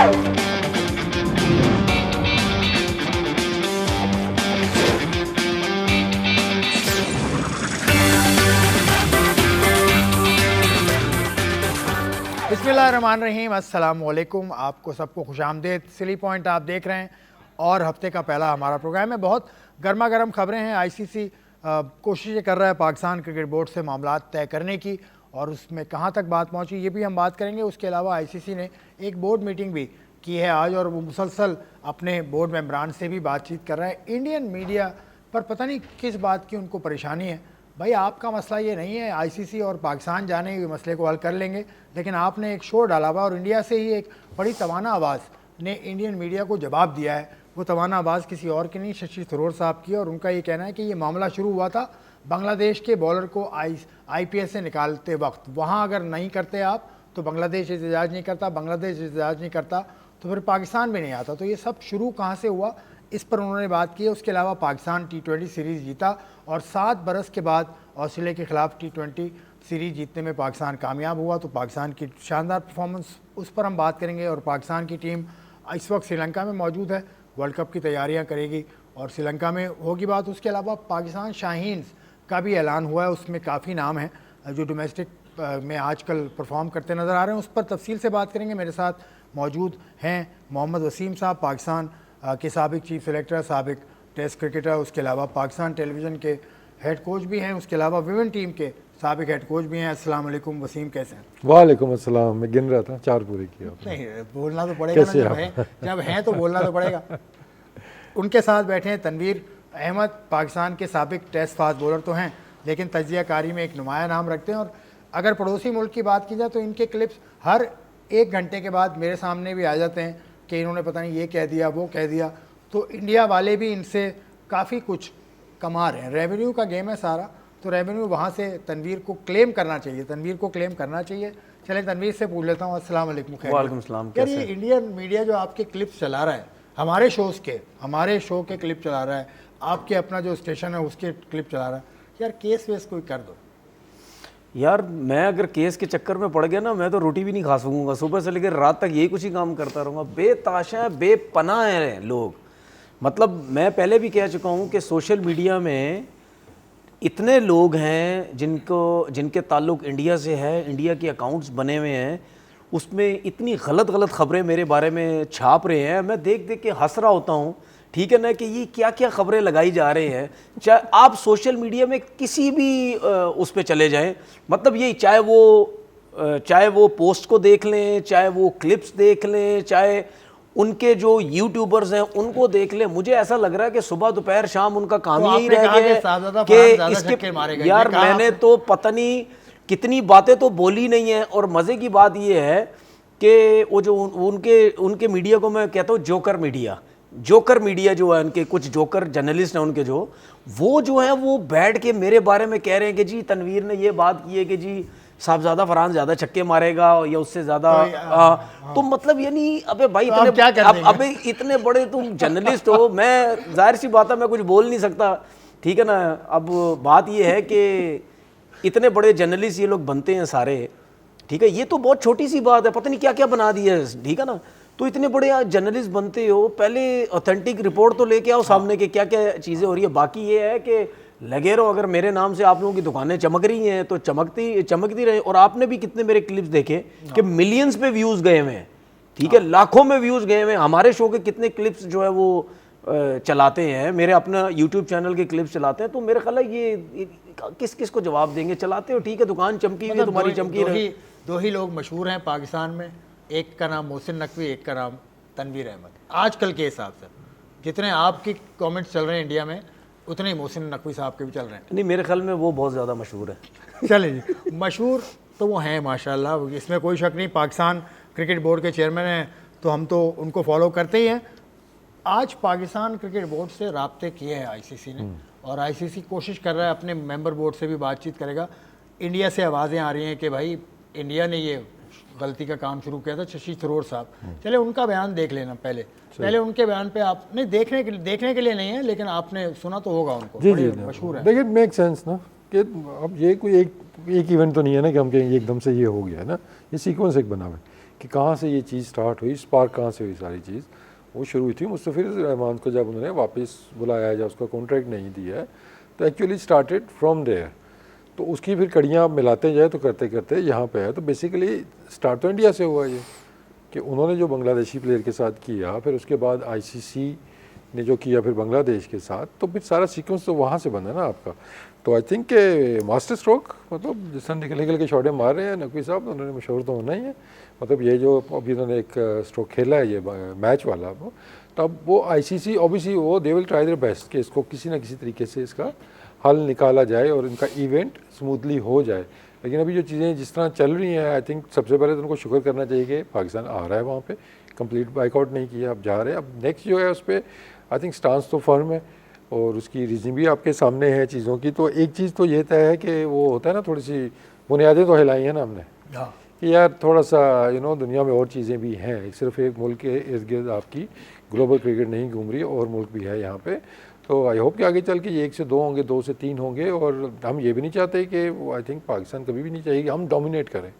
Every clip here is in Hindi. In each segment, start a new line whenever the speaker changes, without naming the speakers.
बिस्मिल्लाहिर्रहमानिर्रहीम, अस्सलाम वालेकुम। आपको सबको खुशामदीद। सिली पॉइंट आप देख रहे हैं और हफ्ते का पहला हमारा प्रोग्राम है। बहुत गर्मा गर्म खबरें हैं। आईसीसी कोशिश कर रहा है पाकिस्तान क्रिकेट बोर्ड से मामलात तय करने की, और उसमें कहां तक बात पहुंची ये भी हम बात करेंगे। उसके अलावा आईसीसी ने एक बोर्ड मीटिंग भी की है आज, और वो मुसलसल अपने बोर्ड मेंबरान से भी बातचीत कर रहा है। इंडियन मीडिया पर पता नहीं किस बात की उनको परेशानी है। भाई, आपका मसला ये नहीं है, आईसीसी और पाकिस्तान जाने ये मसले को हल कर लेंगे, लेकिन आपने एक शो डाला हुआ और इंडिया से ही एक बड़ी तवाना आवाज़ ने इंडियन मीडिया को जवाब दिया है। वो तवाना आवाज़ किसी और की नहीं, शशि थरूर साहब की, और उनका ये कहना है कि ये मामला शुरू हुआ था बांग्लादेश के बॉलर को आईपीएल से निकालते वक्त। वहाँ अगर नहीं करते आप तो बांग्लादेश एहतजाज नहीं करता, बांग्लादेश एहतजाज नहीं करता तो फिर पाकिस्तान भी नहीं आता। तो ये सब शुरू कहाँ से हुआ, इस पर उन्होंने बात की है। उसके अलावा पाकिस्तान T20 सीरीज़ जीता और 7 बरस के बाद ऑस्ट्रेलिया के ख़िलाफ़ T20 सीरीज़ जीतने में पाकिस्तान कामयाब हुआ। तो पाकिस्तान की शानदार परफॉर्मेंस, उस पर हम बात करेंगे। और पाकिस्तान की टीम इस वक्त श्रीलंका में मौजूद है, वर्ल्ड कप की तैयारियां करेगी और श्रीलंका में होगी बात। उसके अलावा पाकिस्तान शाहीन्स का भी ऐलान हुआ है, उसमें काफ़ी नाम हैं जो डोमेस्टिक में आजकल परफॉर्म करते नज़र आ रहे हैं। उस पर तफसील से बात करेंगे। मेरे साथ मौजूद हैं मोहम्मद वसीम साहब, पाकिस्तान के साबिक चीफ सेलेक्टर, साबिक टेस्ट क्रिकेटर, उसके अलावा पाकिस्तान टेलीविज़न के हेड कोच भी हैं, उसके अलावा विमेन टीम के साबिक हेड कोच भी हैं। अस्सलाम वालेकुम वसीम, कैसे हैं?
वालेकुम अस्सलाम। मैं गिन रहा था, 4 पूरे किया आपने।
नहीं, बोलना तो पड़ेगा ना, जब हैं तो बोलना तो पड़ेगा। उनके साथ बैठे हैं तनवीर अहमद, पाकिस्तान के साबिक टेस्ट फास्ट बॉलर तो हैं, लेकिन तजियाकारी में एक नुमाया नाम रखते हैं। और अगर पड़ोसी मुल्क की बात की जाए तो इनके क्लिप्स हर 1 घंटे के बाद मेरे सामने भी आ जाते हैं कि इन्होंने पता नहीं ये कह दिया, वो कह दिया। तो इंडिया वाले भी इनसे काफ़ी कुछ कमा रहे हैं। रेवेन्यू का गेम है सारा, तो रेवेन्यू वहाँ से तनवीर को क्लेम करना चाहिए, तनवीर को क्लेम करना चाहिए। चले तनवीर से पूछ लेता हूँ। अस्सलाम वालेकुम।
वालेकुम सलाम।
यार, ये इंडियन मीडिया जो आपके क्लिप्स चला रहा है, हमारे शो के क्लिप चला रहा है, आपके अपना जो स्टेशन है उसके क्लिप चला रहा है, यार केस वेस कोई कर दो।
यार, मैं अगर केस के चक्कर में पड़ गया ना, मैं तो रोटी भी नहीं खा सकूंगा। सुबह से लेकर रात तक यही कुछ ही काम करता रहूँगा। बेताशा बेपनाह हैं लोग। मतलब मैं पहले भी कह चुका हूँ कि सोशल मीडिया में इतने लोग हैं जिनके ताल्लुक़ इंडिया से है, इंडिया के अकाउंट्स बने हुए हैं, उसमें इतनी गलत खबरें मेरे बारे में छाप रहे हैं। मैं देख देख के हंस रहा होता हूँ, ठीक है ना, कि ये क्या क्या खबरें लगाई जा रही हैं। चाहे आप सोशल मीडिया में किसी भी उस पर चले जाएं, मतलब यही, चाहे वो पोस्ट को देख लें, चाहे वो क्लिप्स देख लें, चाहे उनके जो यूट्यूबर्स हैं उनको देख लें, मुझे ऐसा लग रहा है कि सुबह दोपहर शाम उनका काम
तो
ही रह गया है कि इसके। यार, मैंने तो पता नहीं कितनी बातें तो बोली नहीं है। और मज़े की बात ये है कि वो जो उनके मीडिया को मैं कहता हूँ जोकर मीडिया जो है, उनके कुछ जोकर जर्नलिस्ट हैं उनके, वो जो है वो बैठ के मेरे बारे में कह रहे हैं कि जी तनवीर ने ये बात की है कि जी साहबजादा फरहान ज़्यादा छक्के मारेगा या उससे ज़्यादा। तो मतलब ये नहीं, अबे भाई, अबे इतने बड़े तुम जर्नलिस्ट हो, मैं जाहिर सी बात है मैं कुछ बोल नहीं सकता, ठीक है ना। अब बात ये है कि इतने बड़े जर्नलिस्ट ये लोग बनते हैं सारे, ठीक है, ये तो बहुत छोटी सी बात है, पता नहीं क्या क्या बना दिया है, ठीक है ना। तो इतने बड़े जर्नलिस्ट बनते हो, पहले ऑथेंटिक रिपोर्ट तो लेके आओ सामने के क्या क्या चीज़ें हो रही है। बाकी ये है कि लगे रहो, अगर मेरे नाम से आप लोगों की दुकानें चमक रही हैं तो चमकती रहे। और आपने भी कितने मेरे क्लिप्स देखे कि मिलियंस पे व्यूज़ गए हुए हैं, ठीक है, लाखों में व्यूज़ गए हुए हैं। हमारे शो के कितने क्लिप्स जो है वो चलाते हैं, मेरे अपना यूट्यूब चैनल के क्लिप्स चलाते हैं। तो मेरा ख्याल है ये किस को जवाब देंगे। चलाते हो, ठीक है, दुकान चमकी हुई है, तुम्हारी चमकी रही।
दो ही लोग मशहूर हैं पाकिस्तान में, एक का नाम मोहसिन नकवी, एक का नाम तनवीर अहमद। आजकल के हिसाब से जितने आपकी कमेंट्स चल रहे हैं इंडिया में, उतने ही मोहसिन नकवी साहब के भी चल रहे हैं।
नहीं, मेरे ख्याल में वो बहुत ज़्यादा मशहूर है।
चले जी, मशहूर तो वो हैं माशाल्लाह, इसमें कोई शक नहीं। पाकिस्तान क्रिकेट बोर्ड के चेयरमैन हैं तो हम तो उनको फॉलो करते ही हैं। आज पाकिस्तान क्रिकेट बोर्ड से राब्ते किए हैं आईसीसी ने, और आईसीसी कोशिश कर रहा है अपने मेंबर बोर्ड से भी बातचीत करेगा। इंडिया से आवाज़ें आ रही हैं कि भाई इंडिया ने ये गलती का काम शुरू किया था, शशि थरूर साहब। चले उनका बयान देख लेना पहले उनके बयान पे आप नहीं देखने के लिए नहीं है, लेकिन आपने सुना तो होगा उनको।
जी जी,
मशहूर है।
देखिए, मेक सेंस ना कि अब ये कोई एक इवेंट तो नहीं है ना कि हम कहें एकदम से ये हो गया है ना, ये सीक्वेंस एक बना हुआ है कि कहाँ से ये चीज़ स्टार्ट हुई, स्पार्क कहाँ से हुई, सारी चीज़ वो शुरू हुई थी मुस्तफिज़ुर रहमान को जब उन्होंने वापस बुलाया, जब उसका कॉन्ट्रैक्ट नहीं दिया है, तो एक्चुअली स्टार्टेड फ्रॉम देयर। तो उसकी फिर कड़ियाँ आप मिलाते जाए तो करते करते यहाँ पे है। तो बेसिकली स्टार्ट तो इंडिया से हुआ ये, कि उन्होंने जो बांग्लादेशी प्लेयर के साथ किया, फिर उसके बाद आईसीसी ने जो किया फिर बांग्लादेश के साथ, तो फिर सारा सीक्वेंस तो वहाँ से बना ना आपका। तो आई थिंक के मास्टर स्ट्रोक, मतलब जिस तरह निकल के शॉटें मार रहे हैं नकवी साहब, तो उन्होंने मशहूर तो होना ही है। मतलब ये जो अभी उन्होंने एक स्ट्रोक खेला है ये मैच वाला, वो तब वो आईसीसी ऑब्वियसली वो they will try their best कि इसको किसी ना किसी तरीके से इसका हल निकाला जाए और इनका इवेंट स्मूथली हो जाए। लेकिन अभी जो चीज़ें जिस तरह चल रही हैं, आई थिंक सबसे पहले तो उनको शुक्र करना चाहिए कि पाकिस्तान आ रहा है वहाँ पे, कंप्लीट बाइकआउट नहीं किया, अब जा रहे हैं। अब नेक्स्ट जो है उस पर आई थिंक स्टांस तो फर्म है और उसकी रीजन भी आपके सामने है चीज़ों की। तो एक चीज़ तो ये तय है कि वो होता है ना, थोड़ी सी बुनियादें तो हिलाई हैं ना हमने कि यार थोड़ा सा दुनिया में और चीज़ें भी हैं, सिर्फ एक मुल्क के इर्द गिर्द आपकी ग्लोबल क्रिकेट नहीं घूम रही, और मुल्क भी है यहाँ पे। तो आई होप कि आगे चल के ये 1 से 2 होंगे, 2 से 3 होंगे। और हम ये भी नहीं चाहते कि आई थिंक पाकिस्तान कभी भी नहीं चाहिए कि हम डोमिनेट करें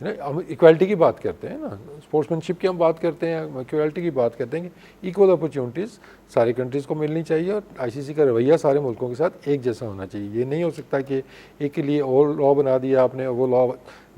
ना। हम इक्वालिटी की बात करते हैं ना, स्पोर्ट्समैनशिप की हम बात करते हैं, इक्वालिटी की बात करते हैं कि इक्वल अपॉर्चुनिटीज़ सारी कंट्रीज़ को मिलनी चाहिए, और आईसीसी का रवैया सारे मुल्कों के साथ एक जैसा होना चाहिए। ये नहीं हो सकता कि एक के लिए और लॉ बना दिया आपने, वो लॉ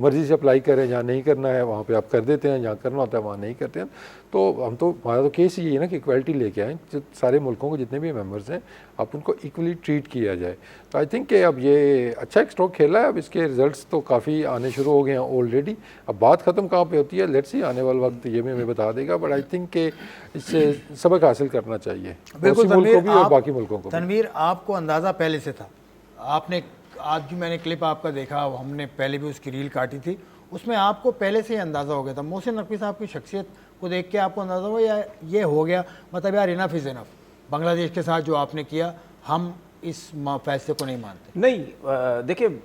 मर्जी से अप्लाई करें, जहाँ नहीं करना है वहाँ पे आप कर देते हैं, जहाँ करना होता है वहाँ नहीं करते हैं। तो हमारा तो केस ही है ना कि इक्वालिटी लेके आएँ, सारे मुल्कों को जितने भी मेंबर्स हैं आप उनको इक्वली ट्रीट किया जाए। तो आई थिंक कि अब ये अच्छा एक स्ट्रोक खेला है, अब इसके रिजल्ट्स तो काफ़ी आने शुरू हो गए हैं ऑलरेडी। अब बात ख़त्म कहाँ पे होती है, लेट्स सी, आने वाला वक्त ये भी हमें बता देगा। बट आई थिंक कि इससे सबक हासिल करना चाहिए
बिल्कुल
मुल्कों को भी और बाकी मुल्कों को।
तनवीर, आपको अंदाज़ा पहले से था, आपने आज जो मैंने क्लिप आपका देखा, हमने पहले भी उसकी रील काटी थी, उसमें आपको पहले से ही अंदाज़ा हो गया था मोहसिन नकवी साहब की शख्सियत को देख के आपको अंदाज़ा हुआ या ये हो गया मतलब यार इनफ इज़ इनफ, बांग्लादेश के साथ जो आपने किया हम इस फैसले को नहीं मानते?
नहीं, देखिए,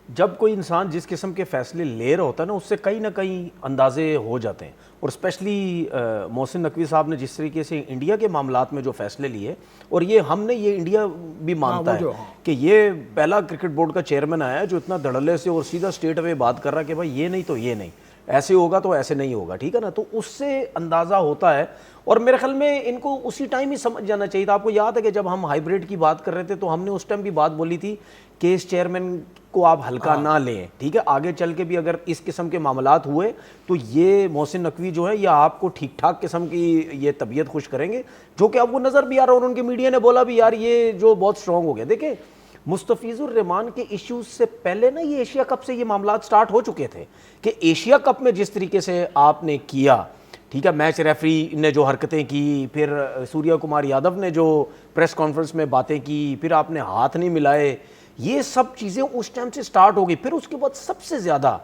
जब कोई इंसान जिस किस्म के फैसले ले रहा होता है ना, उससे कहीं ना कहीं अंदाजे हो जाते हैं। और स्पेशली मोहसिन नकवी साहब ने जिस तरीके से इंडिया के मामलात में जो फैसले लिए, और ये हमने ये इंडिया भी मानता है कि ये पहला क्रिकेट बोर्ड का चेयरमैन आया है जो इतना धड़ल्ले से और सीधा स्टेट वे बात कर रहा है कि भाई ये नहीं तो ये नहीं, ऐसे होगा तो ऐसे नहीं होगा, ठीक है ना। तो उससे अंदाज़ा होता है, और मेरे ख्याल में इनको उसी टाइम ही समझ जाना चाहिए था। आपको याद है कि जब हम हाइब्रिड की बात कर रहे थे तो हमने उस टाइम भी बात बोली थी कि इस चेयरमैन को आप हल्का ना लें, ठीक है। आगे चल के भी अगर इस किस्म के मामलात हुए तो ये मोहसिन नकवी जो है, या आपको ठीक ठाक किस्म की ये तबीयत खुश करेंगे, जो कि अब वो नज़र भी आ रहा है। और उनके मीडिया ने बोला भी यार ये जो बहुत स्ट्रॉन्ग हो गया। देखिए, मुस्तफिजुर रहमान के इश्यूज से पहले ना ये एशिया कप से ये मामलात स्टार्ट हो चुके थे कि एशिया कप में जिस तरीके से आपने किया, ठीक है, मैच रेफरी ने जो हरकतें की, फिर सूर्या कुमार यादव ने जो प्रेस कॉन्फ्रेंस में बातें की, फिर आपने हाथ नहीं मिलाए, ये सब चीज़ें उस टाइम से स्टार्ट हो गई। फिर उसके बाद सबसे ज़्यादा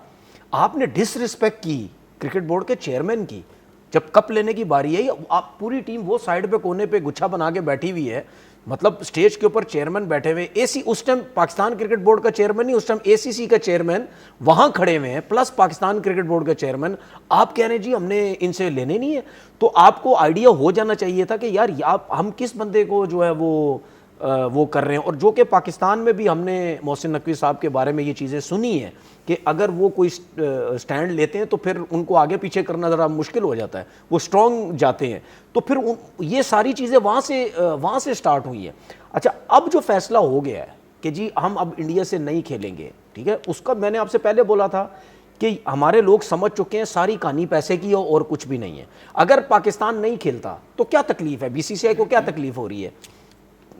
आपने डिसरिस्पेक्ट की क्रिकेट बोर्ड के चेयरमैन की। जब कप लेने की बारी है, आप पूरी टीम वो साइड पे कोने पे गुच्छा बना के बैठी हुई है, मतलब स्टेज के ऊपर चेयरमैन बैठे हुए, एसी उस टाइम पाकिस्तान क्रिकेट बोर्ड का चेयरमैन नहीं, उस टाइम एसीसी का चेयरमैन वहां खड़े हुए हैं, प्लस पाकिस्तान क्रिकेट बोर्ड का चेयरमैन। आप कह रहे हैं जी हमने इनसे लेने नहीं है, तो आपको आइडिया हो जाना चाहिए था कि यार आप हम किस बंदे को जो है वो कर रहे हैं। और जो कि पाकिस्तान में भी हमने मोहसिन नकवी साहब के बारे में ये चीज़ें सुनी है कि अगर वो कोई स्टैंड लेते हैं तो फिर उनको आगे पीछे करना ज़रा मुश्किल हो जाता है, वो स्ट्रॉन्ग जाते हैं। तो फिर ये सारी चीज़ें वहाँ से स्टार्ट हुई है। अच्छा, अब जो फैसला हो गया है कि जी हम अब इंडिया से नहीं खेलेंगे, ठीक है, उसका मैंने आपसे पहले बोला था कि हमारे लोग समझ चुके हैं सारी कहानी पैसे की है और कुछ भी नहीं है। अगर पाकिस्तान नहीं खेलता तो क्या तकलीफ है, बीसीसीआई को क्या तकलीफ हो रही है,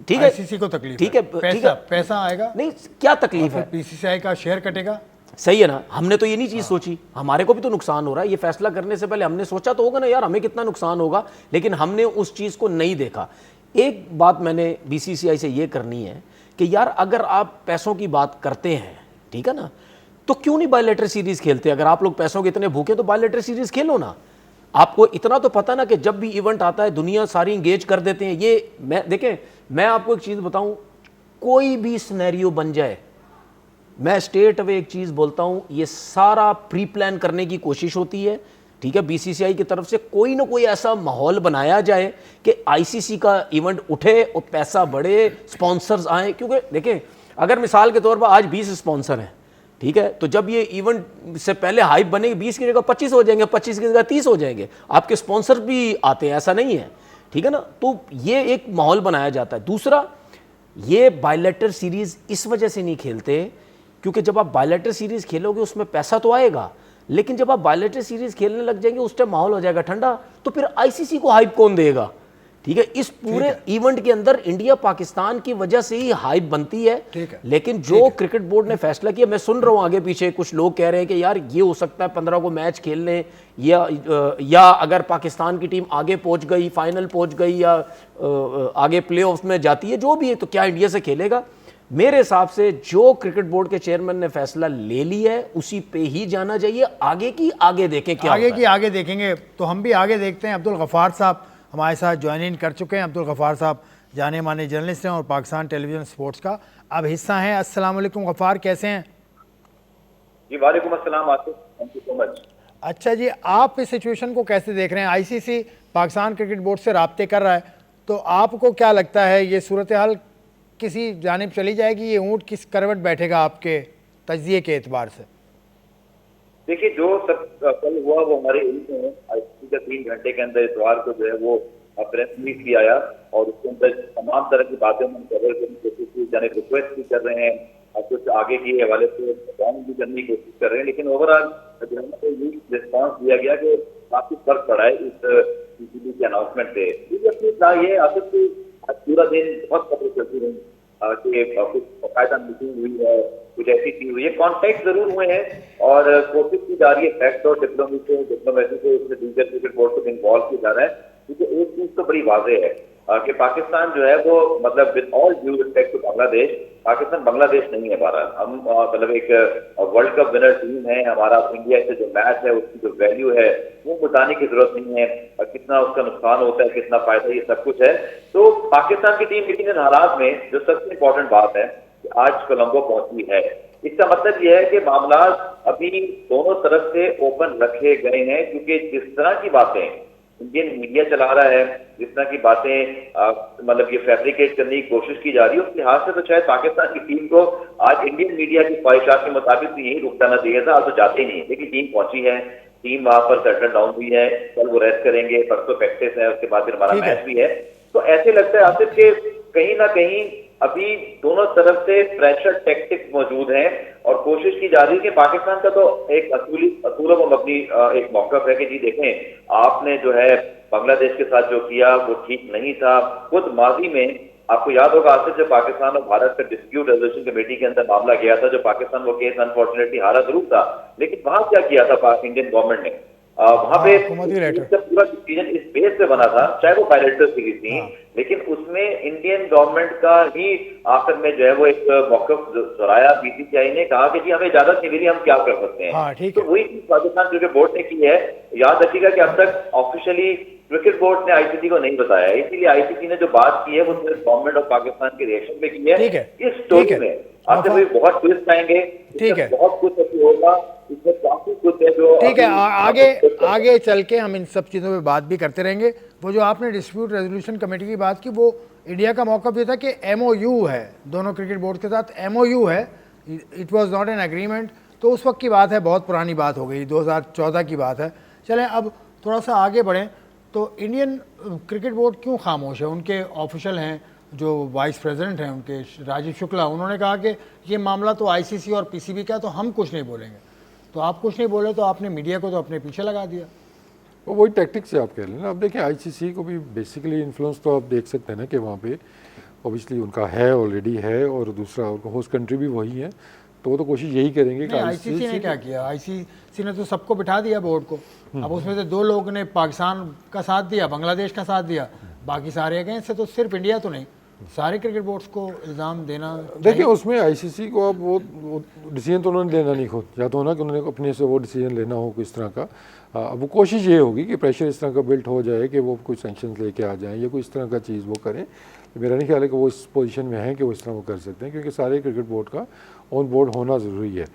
ठीक है,
आईसीसी को तकलीफ, ठीक है, पैसा आएगा नहीं,
क्या तकलीफ है,
बीसीसीआई का शेयर कटेगा,
सही है ना। हमने तो ये नहीं चीज सोची, हमारे को भी तो नुकसान हो रहा है। ये फैसला करने से पहले हमने सोचा तो होगा ना यार हमें कितना नुकसान होगा, लेकिन हमने उस चीज को नहीं देखा। एक बात मैंने बीसीसीआई से ये करनी है कि यार अगर आप पैसों की बात करते हैं, ठीक है ना, तो क्यों नहीं बायलैटरल सीरीज खेलते? अगर आप लोग पैसों के इतने भूखे तो बायलैटरल सीरीज खेलो ना। आपको इतना तो पता ना कि जब भी इवेंट आता है दुनिया सारी इंगेज कर देते हैं। ये मैं आपको एक चीज़ बताऊं, कोई भी सिनेरियो बन जाए, मैं स्टेट अवे एक चीज़ बोलता हूं, ये सारा प्री प्लान करने की कोशिश होती है, ठीक है। बीसीसीआई की तरफ से कोई ना कोई ऐसा माहौल बनाया जाए कि आईसीसी का इवेंट उठे और पैसा बढ़े, स्पॉन्सर्स आए। क्योंकि देखें, अगर मिसाल के तौर पर आज 20 स्पॉन्सर हैं, ठीक है, तो जब ये इवेंट से पहले हाइप बनेगी 20 की जगह 25 हो जाएंगे, 25 की जगह 30 हो जाएंगे, आपके स्पॉन्सर भी आते हैं, ऐसा नहीं है, ठीक है ना। तो ये एक माहौल बनाया जाता है। दूसरा, ये बायलैटरल सीरीज इस वजह से नहीं खेलते क्योंकि जब आप बायलैटरल सीरीज खेलोगे उसमें पैसा तो आएगा, लेकिन जब आप बायलैटरल सीरीज खेलने लग जाएंगे उस टाइम माहौल हो जाएगा ठंडा, तो फिर आईसीसी को हाइप कौन देगा, ठीक है। इस पूरे इवेंट के अंदर इंडिया पाकिस्तान की वजह से ही हाइप बनती है, लेकिन जो क्रिकेट बोर्ड ने फैसला किया, मैं सुन रहा हूं आगे पीछे कुछ लोग कह रहे हैं कि यार ये हो सकता है 15 को मैच खेल लें, या अगर पाकिस्तान की टीम आगे पहुंच गई, फाइनल पहुंच गई या आगे प्लेऑफ्स में जाती है, जो भी है, तो क्या इंडिया से खेलेगा। मेरे हिसाब से जो क्रिकेट बोर्ड के चेयरमैन ने फैसला ले लिया है उसी पे ही जाना चाहिए, आगे की आगे देखें क्या
आगे की आगे देखेंगे। तो हम भी आगे देखते हैं। अब्दुल गफ़ार साहब हमारे साथ ज्वाइन इन कर चुके हैं। अब्दुल गफ़ार साहब जाने माने जर्नलिस्ट हैं और पाकिस्तान टेलीविज़न स्पोर्ट्स का अब हिस्सा हैं। अस्सलाम वालेकुम गफ़ार, कैसे हैं?
जी वालेकुम अस्सलाम, थैंक यू सो मच।
अच्छा जी, आप इस सिचुएशन को कैसे देख रहे हैं? आईसीसी पाकिस्तान क्रिकेट बोर्ड से राब्ते कर रहा है, तो आपको क्या लगता है ये सूरत हाल किसी जानिब चली जाएगी? ये ऊँट किस करवट बैठेगा आपके तज्जिए के एतबार से?
देखिए, जो कल हुआ वो हमारे आईसीसी का 3 घंटे के अंदर इतवार को जो है वो प्रेस रिलीज भी आया और उसके अंदर तमाम तरह की बातें हम कवर करने की कोशिश की, जाने रिक्वेस्ट भी कर रहे हैं और कुछ आगे के हवाले से काम भी करने की कोशिश कर रहे हैं, लेकिन ओवरऑल रिस्पॉन्स दिया गया कि काफी फर्क पड़ा है इस पीसीबी के अनाउंसमेंट से। ये आसिफ की पूरा दिन बहुत खबरें चलती रही कि कुछ बाकायदा मीटिंग हुई है, कुछ ऐसी चीज हुई है, कॉन्टैक्ट जरूर हुए हैं और कोशिश की जा रही है फैक्ट और डिप्लोमेसी से इसमें दूसरे क्रिकेट बोर्ड को इन्वॉल्व किया जा रहा है, क्योंकि एक चीज तो बड़ी वाज़ेह है कि पाकिस्तान जो है वो मतलब with all due respect to Bangladesh, Pakistan Bangladesh नहीं है हमारा। हम मतलब एक वर्ल्ड कप विनर टीम है, हमारा इंडिया से जो मैच है उसकी जो वैल्यू है वो बताने की जरूरत नहीं है, कितना उसका नुकसान होता है, कितना फायदा, ये सब कुछ है। तो पाकिस्तान की टीम लेकिन इन हालात में जो सबसे इम्पोर्टेंट बात है कि आज कोलंबो पहुंची है, इसका मतलब यह है कि मामला अभी दोनों तरफ से ओपन रखे गए हैं, क्योंकि जिस तरह की बातें इंडियन मीडिया चला रहा है, जिस तरह की बातें मतलब ये फैब्रिकेट करने की कोशिश की जा रही है, उस लिहाज से तो शायद पाकिस्तान की टीम को आज इंडियन मीडिया की ख्वाहिशात के मुताबिक तो यही रुक जाना चाहिए था, आज तो जाते ही नहीं, लेकिन टीम पहुंची है, टीम वहां पर सेटल डाउन हुई है, कल वो रेस्ट करेंगे, परसों प्रैक्टिस है, उसके बाद फिर हमारा मैच भी है। तो ऐसे लगता है आसिफ के कहीं ना कहीं अभी दोनों तरफ से प्रेशर टैक्टिक्स मौजूद हैं और कोशिश की जा रही है कि पाकिस्तान का तो एक असूलों को अपनी एक मौकफ है कि जी देखें आपने जो है बांग्लादेश के साथ जो किया वो ठीक नहीं था। खुद माजी में आपको याद होगा आसिफ, जब पाकिस्तान और भारत का डिस्प्यूट रेजोल्यूशन कमेटी के अंदर मामला गया था, जो पाकिस्तान वो केस अनफॉर्चुनेटली हारा जरूर था, लेकिन वहां क्या किया था इंडियन गवर्नमेंट ने, वहां पे पूरा डिसीजन इस बेस पे बना था, चाहे वो बायलैटरल सीरीज थी, लेकिन उसमें इंडियन गवर्नमेंट का ही आखिर में जो है वो एक मौकफ दोहराया, बीसीसीआई ने कहा कि जी हमें इजाजत नहीं मिली, हम क्या कर सकते हैं। तो वही चीज पाकिस्तान क्रिकेट बोर्ड ने की है। याद रखिएगा कि अब तक ऑफिशियली क्रिकेट बोर्ड ने आईसीसी को नहीं बताया, इसीलिए आईसीसी ने जो बात की है वो सिर्फ गवर्नमेंट ऑफ पाकिस्तान के रिएक्शन पे की है। इस स्टोरी में आपसे कोई बहुत ट्विस्ट आएंगे,
ठीक है,
बहुत कुछ होगा, इसमें काफी कुछ है जो
ठीक है। आगे चल के हम इन सब चीज़ों पे बात भी करते रहेंगे। वो जो आपने डिस्प्यूट रेजोल्यूशन कमेटी की बात की, वो इंडिया का मौक़िफ़ ये था कि एमओयू है दोनों क्रिकेट बोर्ड के साथ, एमओयू है, it was not an agreement. तो उस वक्त की बात है, बहुत पुरानी बात हो गई, 2014 की बात है। चलें अब थोड़ा सा आगे बढ़ें। तो इंडियन क्रिकेट बोर्ड क्यों खामोश है? उनके ऑफिशियल हैं जो वाइस प्रेसिडेंट हैं उनके, राजीव शुक्ला, उन्होंने कहा कि ये मामला तो आईसीसी और पीसीबी का है, तो हम कुछ नहीं बोलेंगे। तो आप कुछ नहीं बोले तो आपने मीडिया को तो अपने पीछे लगा दिया।
वो वही टैक्टिक्स से आप कह लें ना। अब देखिए आईसीसी को भी बेसिकली इन्फ्लुएंस तो आप देख सकते हैं ना कि वहाँ पे ऑब्वियसली उनका है, ऑलरेडी है, और दूसरा उनका होस्ट कंट्री भी वही है, तो वो तो कोशिश यही करेंगे कि
आईसीसी ने क्या किया? आईसीसी ने तो सबको बिठा दिया बोर्ड को। अब उसमें से 2 लोगों ने पाकिस्तान का साथ दिया, बांग्लादेश का साथ दिया, बाकी सारे अगेंस्ट से। तो सिर्फ इंडिया तो नहीं, सारे क्रिकेट बोर्ड्स को इल्ज़ाम देना।
देखिए उसमें आईसीसी को अब वो डिसीजन तो उन्होंने लेना नहीं खुद, या तो ना कि उन्होंने अपने से वो डिसीजन लेना हो किस तरह का। अब वो कोशिश ये होगी कि प्रेशर इस तरह का बिल्ट हो जाए कि वो कुछ सैंक्शंस लेके आ जाएं या कोई इस तरह का चीज़ वो करें। मेरा नहीं ख्याल है कि वो इस पोजीशन में है कि वो इस तरह वो कर सकते हैं, क्योंकि सारे क्रिकेट बोर्ड का ऑन बोर्ड होना ज़रूरी है।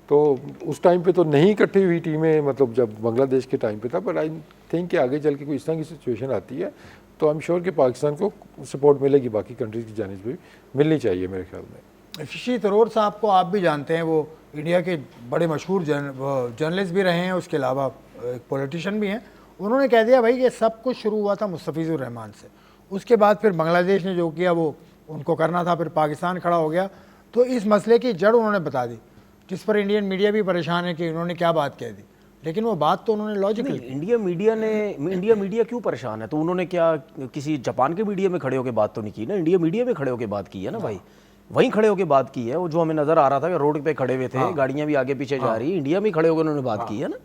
तो उस टाइम पे तो नहीं इकट्ठी हुई टीमें, मतलब जब बांग्लादेश के टाइम पे था, बट आई थिंक कि आगे चल के कोई इस तरह की सिचुएशन आती है तो आई एम श्योर कि पाकिस्तान को सपोर्ट मिलेगी, बाकी कंट्रीज़ की जानिब भी मिलनी चाहिए मेरे ख्याल में।
शशि थरूर साहब को आप भी जानते हैं, वो इंडिया के बड़े मशहूर जर्नलिस्ट भी रहे हैं, उसके अलावा एक पॉलिटिशियन भी हैं, उन्होंने कह दिया भाई ये सब कुछ शुरू हुआ था मुस्तफ़िज़ुर रहमान से, उसके बाद फिर बांग्लादेश ने जो किया वो उनको करना था, फिर पाकिस्तान खड़ा हो गया। तो इस मसले की जड़ उन्होंने बता दी, जिस पर इंडियन मीडिया भी परेशान है कि उन्होंने क्या बात कह दी, लेकिन वो बात तो उन्होंने लॉजिकल की।
इंडिया मीडिया क्यों परेशान है? तो उन्होंने क्या किसी जापान के मीडिया में खड़े होकर बात तो नहीं की ना, इंडिया मीडिया में खड़े होकर बात की है ना भाई, वहीं खड़े होकर बात की है। वो जो हमें नजर आ रहा था कि रोड पे खड़े हुए थे, गाड़ियां भी आगे पीछे जा रही, इंडिया में खड़े होकर उन्होंने बात की है ना।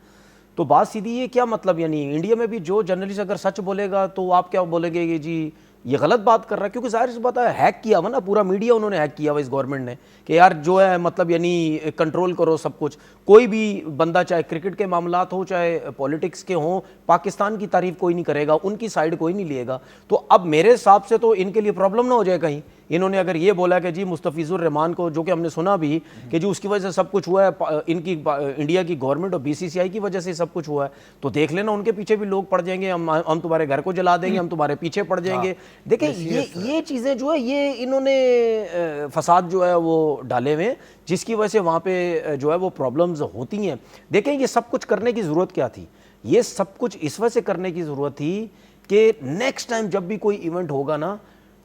तो बात सीधी है, क्या मतलब, यानी इंडिया में भी जो जर्नलिस्ट अगर सच बोलेगा तो आप क्या बोलेंगे कि जी ये गलत बात कर रहा है? क्योंकि जाहिर सी बात है हैक किया हुआ ना, पूरा मीडिया उन्होंने हैक किया हुआ इस गवर्नमेंट ने कि यार जो है मतलब यानी कंट्रोल करो सब कुछ। कोई भी बंदा चाहे क्रिकेट के मामलात हो चाहे पॉलिटिक्स के हों, पाकिस्तान की तारीफ कोई नहीं करेगा, उनकी साइड कोई नहीं लेगा। तो अब मेरे हिसाब से तो इनके लिए प्रॉब्लम ना हो जाए कहीं, इन्होंने अगर ये बोला कि जी मुस्तफ़िज़ुर रहमान को, जो कि हमने सुना भी कि जी उसकी वजह से सब कुछ हुआ है, इनकी इंडिया की गवर्नमेंट और बीसीसीआई की वजह से सब कुछ हुआ है, तो देख लेना उनके पीछे भी लोग पड़ जाएंगे, हम तुम्हारे घर को जला देंगे, हम तुम्हारे पीछे पड़ जाएंगे। देखिए ये चीज़ें जो है ये इन्होंने फसाद जो है वो डाले हुए हैं, जिसकी वजह से वहाँ पे जो है वो प्रॉब्लम्स होती हैं। देखें ये सब कुछ करने की ज़रूरत क्या थी? ये सब कुछ इस वजह से करने की ज़रूरत थी कि नेक्स्ट टाइम जब भी कोई इवेंट होगा ना,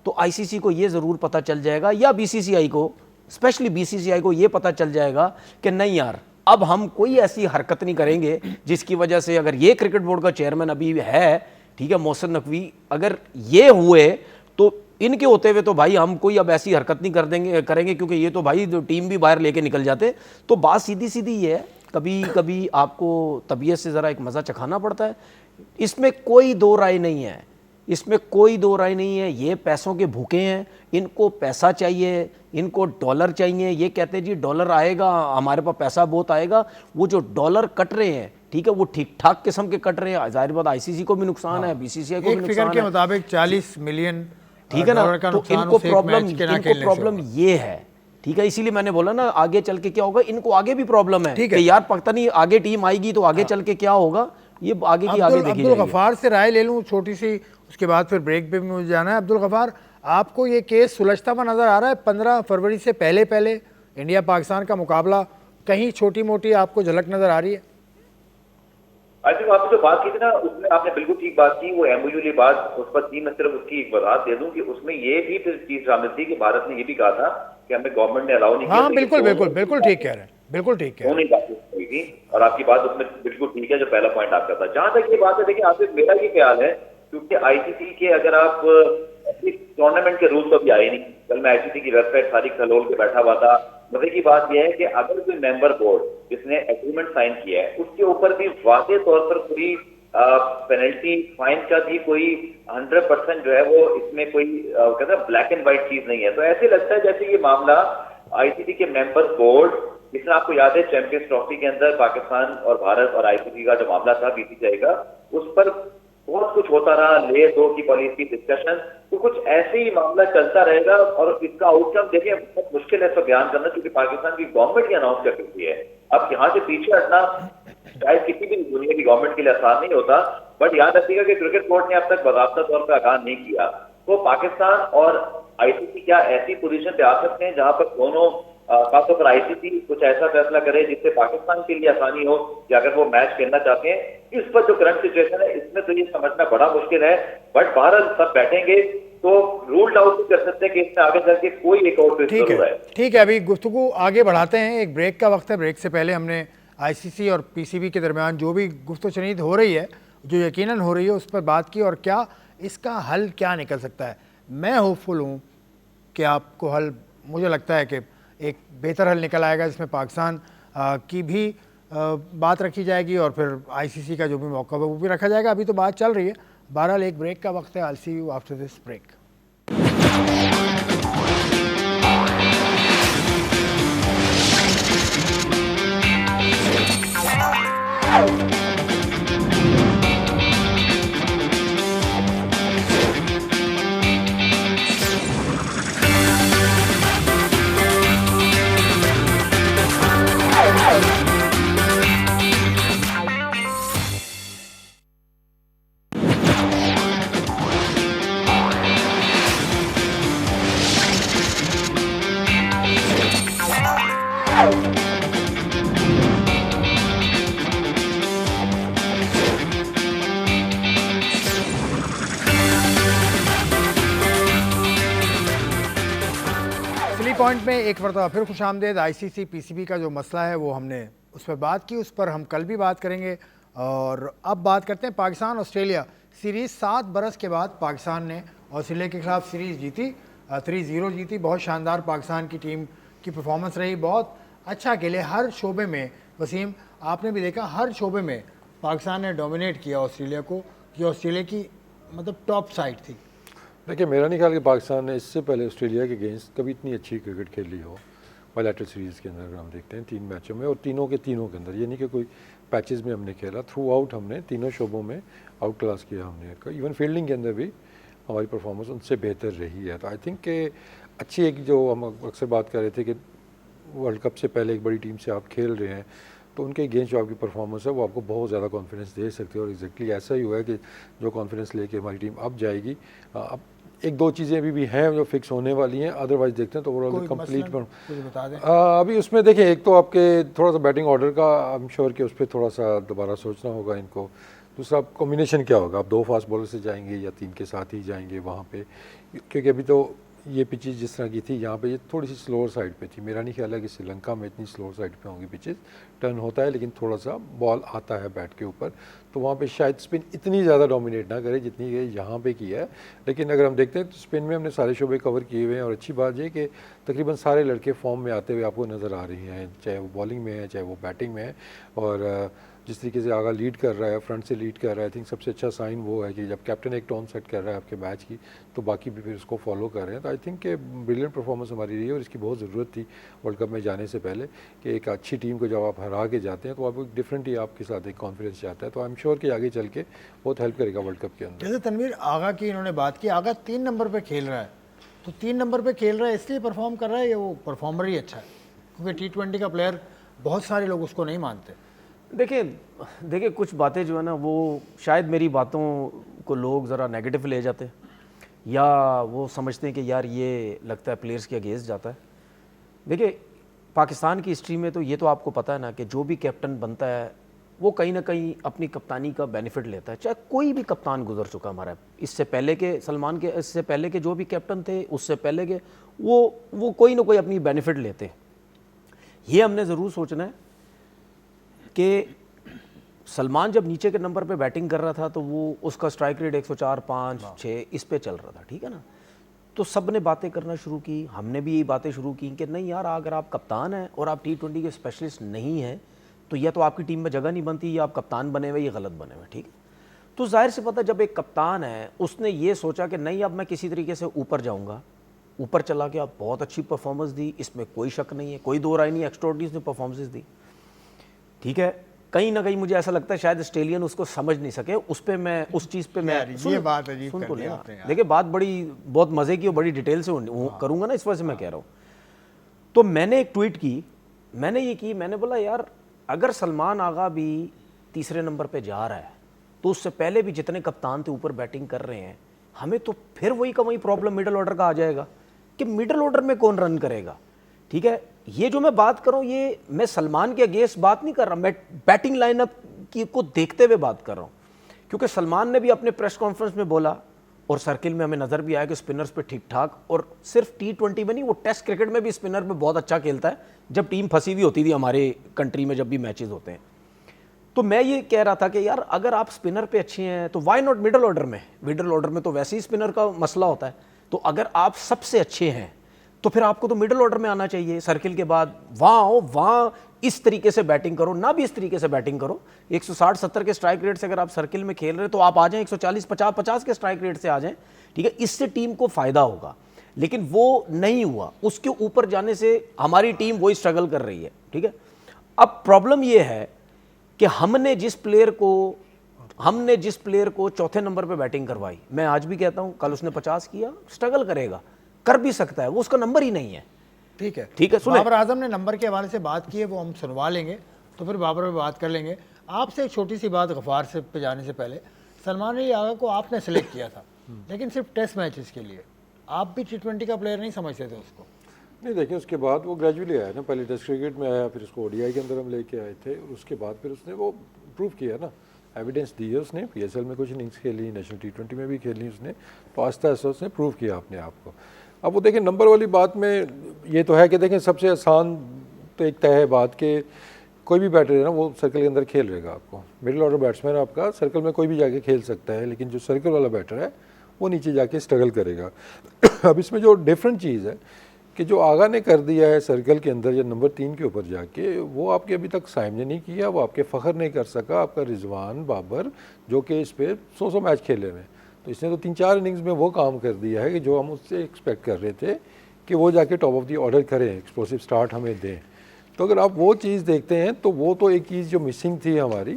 तो आईसीसी को ये ज़रूर पता चल जाएगा, या बीसीसीआई को, स्पेशली बीसीसीआई को ये पता चल जाएगा कि नहीं यार अब हम कोई ऐसी हरकत नहीं करेंगे जिसकी वजह से, अगर ये क्रिकेट बोर्ड का चेयरमैन अभी है, ठीक है, मोहसिन नकवी, अगर ये हुए तो इनके होते हुए तो भाई हम कोई अब ऐसी हरकत नहीं करेंगे क्योंकि ये तो भाई टीम भी बाहर लेके निकल जाते। तो बात सीधी सीधी ये है, कभी कभी आपको तबीयत से ज़रा एक मज़ा चखाना पड़ता है, इसमें कोई दो राय नहीं है, इसमें कोई दो राय नहीं है। ये पैसों के भूखे हैं, इनको पैसा चाहिए, इनको डॉलर चाहिए। ये कहते हैं जी डॉलर आएगा, हमारे पास पैसा बहुत आएगा। वो जो डॉलर कट रहे हैं, ठीक है, वो ठीक ठाक किस्म के कट रहे हैं। जाहिर बात आईसीसी को भी नुकसान है, बीसीसीआई को भी नुकसान है।
के मुताबिक 40 मिलियन,
ठीक है ना। तो इनको प्रॉब्लम ये है, ठीक है, इसीलिए मैंने बोला ना आगे चल के क्या होगा, इनको आगे भी प्रॉब्लम है कि यार पता नहीं आगे टीम आएगी तो आगे चल के क्या होगा, ये आगे की आगे देखी
अब्दुल गफ्फार से राय ले लूं छोटी सी, उसके बाद फिर ब्रेक पे भी मुझे जाना है। अब्दुल गफ्फार, आपको ये केस सुलझता हुआ नजर आ रहा है? 15 फरवरी से पहले इंडिया पाकिस्तान का मुकाबला कहीं छोटी मोटी आपको झलक नजर आ रही है?
आई थिंक आपने जो बात की थी ना, उसमें आपने बिल्कुल ठीक बात की। वो एमओयू बात, उस पर मैं सिर्फ उसकी एक वजाहत दे दूं कि उसमें ये भी फिर चीज शामिल थी कि भारत ने ये भी कहा था कि हमें गवर्नमेंट ने अलाउ नहीं किया।
हाँ बिल्कुल ठीक कह रहे हैं, बिल्कुल ठीक कह रहे
हैं। और आपकी बात उसमें बिल्कुल ठीक है, जो पहला पॉइंट आपका था। जहां तक ये बात है, देखिए आपसे मेरा ये ख्याल है, क्योंकि आईसीसी के अगर आप टूर्नामेंट के रूल तो अभी आए नहीं, कल मैं आईसीसी की वेबसाइट सारी खलोल के बैठा हुआ था। मजे की बात यह है कि अगर कोई मेंबर बोर्ड जिसने एग्रीमेंट साइन किया है उसके ऊपर भी वादे तौर पर कोई पेनल्टी फाइन का भी कोई 100% जो है वो इसमें कोई कहते हैं ब्लैक एंड व्हाइट चीज नहीं है। तो ऐसे लगता है जैसे ये मामला आईसीसी के मेंबर बोर्ड, जिसमें आपको याद है चैंपियंस ट्रॉफी के अंदर पाकिस्तान और भारत और आईसीसी का जो मामला था बीसीसीआई का, उस पर बहुत कुछ होता रहा, ले दो की पॉलिसी डिस्कशन, तो कुछ ऐसे ही मामला चलता रहेगा। और इसका आउटकम देखिए बहुत मुश्किल है इसको बयान करना, क्योंकि पाकिस्तान की गवर्नमेंट ही अनाउंस कर चुकी है। अब यहाँ से पीछे हटना शायद किसी भी दुनिया की गवर्नमेंट के लिए आसान नहीं होता, बट याद रखिएगा कि क्रिकेट बोर्ड ने अब तक बाकायदा तौर पर आगाह नहीं किया। तो पाकिस्तान और आईसीसी क्या ऐसी पोजीशन पे आ सकते हैं जहां पर दोनों, खासतौर पर आईसीसी कुछ ऐसा फैसला करे जिससे पाकिस्तान के लिए आसानी हो कि अगर वो मैच खेलना चाहते हैं। इस पर जो करंट सिचुएशन है इसमें तो ये समझना बड़ा मुश्किल है, बट भारत सब बैठेंगे तो रूल्ड आउट भी कर सकते हैं कि इसमें आगे चल के कोई एक और
जरूर है। ठीक है, अभी गुफ्तगू आगे बढ़ाते हैं, एक ब्रेक का वक्त है। ब्रेक से पहले हमने आईसीसी और पीसीबी के दरमियान जो भी गुफ्तगू हो रही है, जो यकीनन हो रही है, उस पर बात की और क्या इसका हल क्या निकल सकता है। मैं होपफुल हूँ कि आपको हल, मुझे लगता है कि एक बेहतर हल निकल आएगा, जिसमें पाकिस्तान की भी बात रखी जाएगी और फिर आईसीसी का जो भी मौका है वो भी रखा जाएगा। अभी तो बात चल रही है। बहरहाल एक ब्रेक का वक्त है। I see you after this break. Point में एक मरतबा फिर खुशामदेद। आईसीसी पीसीबी का जो मसला है वो हमने उस पर बात की, उस पर हम कल भी बात करेंगे। और अब बात करते हैं पाकिस्तान ऑस्ट्रेलिया सीरीज़। 7 बरस के बाद पाकिस्तान ने ऑस्ट्रेलिया के खिलाफ सीरीज़ जीती, 3-0 जीती। बहुत शानदार पाकिस्तान की टीम की परफॉर्मेंस रही, बहुत अच्छा खेले हर शोबे में। वसीम, आपने भी देखा हर शोबे में पाकिस्तान ने डोमिनेट किया ऑस्ट्रेलिया को, कि ऑस्ट्रेलिया की मतलब टॉप साइड थी।
देखिए, मेरा नहीं ख्याल कि पाकिस्तान ने इससे पहले ऑस्ट्रेलिया के अगेंस्ट कभी इतनी अच्छी क्रिकेट खेली हो। बायलैटरल सीरीज़ के अंदर अगर हम देखते हैं 3 मैचों में, और तीनों के अंदर, ये नहीं कि कोई पैचेस में हमने खेला, थ्रू आउट हमने तीनों शोबों में आउट क्लास किया हमने। इवन फील्डिंग के अंदर भी हमारी परफॉर्मेंस उनसे बेहतर रही है। तो आई थिंक कि अच्छी एक, जो हम अक्सर बात कर रहे थे कि वर्ल्ड कप से पहले एक बड़ी टीम से आप खेल रहे हैं, तो उनके अगेंस्ट जो आपकी परफॉर्मेंस है वो आपको बहुत ज़्यादा कॉन्फिडेंस दे सकती है। और एग्जैक्टली ऐसा ही हुआ है कि जो कॉन्फिडेंस लेके हमारी टीम अब जाएगी। अब 1-2 चीज़ें अभी भी हैं जो फिक्स होने वाली हैं, अदरवाइज देखते हैं तो ओवरऑल कंप्लीट
बता दें।
अभी उसमें देखें, एक तो आपके थोड़ा सा बैटिंग ऑर्डर का आई एम श्योर कि उस पर थोड़ा सा दोबारा सोचना होगा इनको। दूसरा, कॉम्बिनेशन क्या होगा, आप 2 फास्ट बॉलर से जाएंगे या 3 के साथ ही जाएंगे वहाँ पे, क्योंकि अभी तो ये पिचेस जिस तरह की थी यहाँ पे, ये थोड़ी सी स्लोअर साइड पे थी। मेरा नहीं ख्याल है कि श्रीलंका में इतनी स्लोअर साइड पे होंगी पिचेस। टर्न होता है लेकिन थोड़ा सा बॉल आता है बैट के ऊपर, तो वहाँ पे शायद स्पिन इतनी ज़्यादा डोमिनेट ना करे जितनी ये यहाँ पे किया है। लेकिन अगर हम देखते हैं तो स्पिन में हमने सारे शोबे कवर किए हुए हैं। और अच्छी बात ये कि तकरीबन सारे लड़के फॉर्म में आते हुए आपको नज़र आ रही हैं, चाहे वो बॉलिंग में है चाहे वो बैटिंग में है। और जिस तरीके से आगा लीड कर रहा है, फ्रंट से लीड कर रहा है, आई थिंक सबसे अच्छा साइन वो है कि जब कैप्टन एक टोन सेट कर रहा है आपके मैच की, तो बाकी भी फिर उसको फॉलो कर रहे हैं। तो आई थिंक कि ब्रिलियंट परफॉर्मेंस हमारी रही है, और इसकी बहुत ज़रूरत थी वर्ल्ड कप में जाने से पहले, कि एक अच्छी टीम को जब आप हरा के जाते हैं तो आपको डिफरेंट ही आपके साथ एक कॉन्फिडेंस जाता है। तो आई एम श्योर कि आगे चल के बहुत हेल्प करेगा वर्ल्ड कप के अंदर।
जैसे तनवीर, आगा की इन्होंने बात की, आगा 3 नंबर पर खेल रहा है, तो 3 नंबर पर खेल रहा है इसलिए परफॉर्म कर रहा है या वो परफॉर्मर ही अच्छा है? क्योंकि T20 का प्लेयर बहुत सारे लोग उसको नहीं मानते।
देखिए कुछ बातें जो है ना, वो शायद मेरी बातों को लोग ज़रा नेगेटिव ले जाते हैं, या वो समझते हैं कि यार ये लगता है प्लेयर्स के अगेंस्ट जाता है। देखिए, पाकिस्तान की हिस्ट्री में तो ये तो आपको पता है ना कि जो भी कैप्टन बनता है वो कहीं ना कहीं अपनी कप्तानी का बेनिफिट लेता है। चाहे कोई भी कप्तान गुजर चुका हमारा, इससे पहले के सलमान के, इससे पहले के जो भी कैप्टन थे, उससे पहले के, वो कोई ना कोई अपनी बेनिफिट लेते हैं। ये हमने ज़रूर सोचना है कि सलमान जब नीचे के नंबर पे बैटिंग कर रहा था तो वो उसका स्ट्राइक रेट 104, 5, 6 इस पे चल रहा था, ठीक है ना। तो सब ने बातें करना शुरू की, हमने भी ये बातें शुरू की कि नहीं यार, अगर आप कप्तान हैं और आप T20 के स्पेशलिस्ट नहीं हैं तो या तो आपकी टीम में जगह नहीं बनती, या आप कप्तान बने हुए, ये गलत बने हुए, ठीक है। तो जाहिर से पता, जब एक कप्तान है उसने ये सोचा कि नहीं अब मैं किसी तरीके से ऊपर जाऊँगा, ऊपर चला गया, बहुत अच्छी परफॉर्मेंस दी, इसमें कोई शक नहीं है, कोई दो राय नहीं, एक्स्ट्राऑर्डिनरी उसने परफॉर्मेंस दी, ठीक है। कहीं ना कहीं मुझे ऐसा लगता है शायद ऑस्ट्रेलियन उसको समझ नहीं सके, उस पे मैं, उस चीज़ पे मैं
ये बात अजीब
सुन
कर
तो
दी
लिया।
आपने यार।
देखिए बात बहुत मज़े की और बड़ी डिटेल से करूँगा ना, इस वजह से मैं कह रहा हूँ। तो मैंने एक ट्वीट की, मैंने बोला यार, अगर सलमान आगा भी तीसरे नंबर पे जा रहा है तो उससे पहले भी जितने कप्तान थे ऊपर बैटिंग कर रहे हैं, हमें तो फिर वही का वही प्रॉब्लम मिडिल ऑर्डर का आ जाएगा कि मिडिल ऑर्डर में कौन रन करेगा, ठीक है। ये जो मैं बात कर रहा हूँ, ये मैं सलमान के अगेंस्ट बात नहीं कर रहा, मैं बैटिंग लाइनअप की को देखते हुए बात कर रहा हूँ। क्योंकि सलमान ने भी अपने प्रेस कॉन्फ्रेंस में बोला, और सर्किल में हमें नज़र भी आया कि स्पिनर्स पे ठीक ठाक, और सिर्फ T20 में नहीं, वो टेस्ट क्रिकेट में भी स्पिनर पे बहुत अच्छा खेलता है, जब टीम फंसी हुई होती थी हमारे कंट्री में, जब भी मैचेस होते हैं। तो मैं ये कह रहा था कि यार अगर आप स्पिनर पे अच्छे हैं तो वाई नॉट मिडिल ऑर्डर में। मिडिल ऑर्डर में तो वैसे ही स्पिनर का मसला होता है, तो अगर आप सबसे अच्छे हैं तो फिर आपको तो मिडिल ऑर्डर में आना चाहिए। सर्किल के बाद वहाँ इस तरीके से बैटिंग करो, ना भी इस तरीके से बैटिंग करो। 160-70 के स्ट्राइक रेट से अगर आप सर्किल में खेल रहे तो आप आ जाएं 140-50 के स्ट्राइक रेट से आ जाएं, ठीक है, इससे टीम को फायदा होगा। लेकिन वो नहीं हुआ, उसके ऊपर जाने से हमारी टीम वही स्ट्रगल कर रही है, ठीक है। अब प्रॉब्लम ये है कि हमने जिस प्लेयर को चौथे नंबर पे बैटिंग करवाई, मैं आज भी कहता हूं, कल उसने 50 किया, स्ट्रगल करेगा, कर भी सकता है, वो उसका नंबर ही नहीं है,
ठीक है।
सुने,
बाबर आजम ने नंबर के हवाले से बात की है, वो हम सुनवा लेंगे, तो फिर बाबर पे बात कर लेंगे। आपसे एक छोटी सी बात, गफार से पे जाने से पहले, सलमान अली आगा को आपने सेलेक्ट किया था, लेकिन सिर्फ टेस्ट मैचेस के लिए, आप भी T20 का प्लेयर नहीं समझते थे उसको?
नहीं, देखिए उसके बाद वो ग्रेजुअली आया ना, पहले टेस्ट क्रिकेट में आया, फिर उसको ODI के अंदर हम लेके आए थे, उसके बाद फिर उसने वो प्रूव किया ना, एविडेंस दी है उसने। PSL में कुछ इनिंग्स खेली, नेशनल T20 में भी खेली उसने, तो आस्ता आस्ता उसने प्रूव किया अपने आप को। अब वो देखें नंबर वाली बात में ये तो है कि देखें सबसे आसान तो एक तय है बात कि कोई भी बैटर है ना वो सर्कल के अंदर खेल रहेगा। आपको मिडिल ऑर्डर बैट्समैन आपका सर्कल में कोई भी जाके खेल सकता है, लेकिन जो सर्कल वाला बैटर है वो नीचे जाके स्ट्रगल करेगा। अब इसमें जो डिफरेंट चीज़ है कि जो आगा ने कर दिया है सर्कल के अंदर या नंबर 3 के ऊपर जाके, वो आपके अभी तक साइम ने नहीं किया, वो आपके फ़खर नहीं कर सका, आपका रिजवान बाबर जो कि इस पर 100 मैच खेले हुए हैं, तो इसने तो 3-4 इनिंग्स में वो काम कर दिया है कि जो हम उससे एक्सपेक्ट कर रहे थे कि वो जाके टॉप ऑफ द ऑर्डर करें, एक्सप्लोसिव स्टार्ट हमें दें। तो अगर आप वो चीज़ देखते हैं तो वो तो एक चीज़ जो मिसिंग थी हमारी,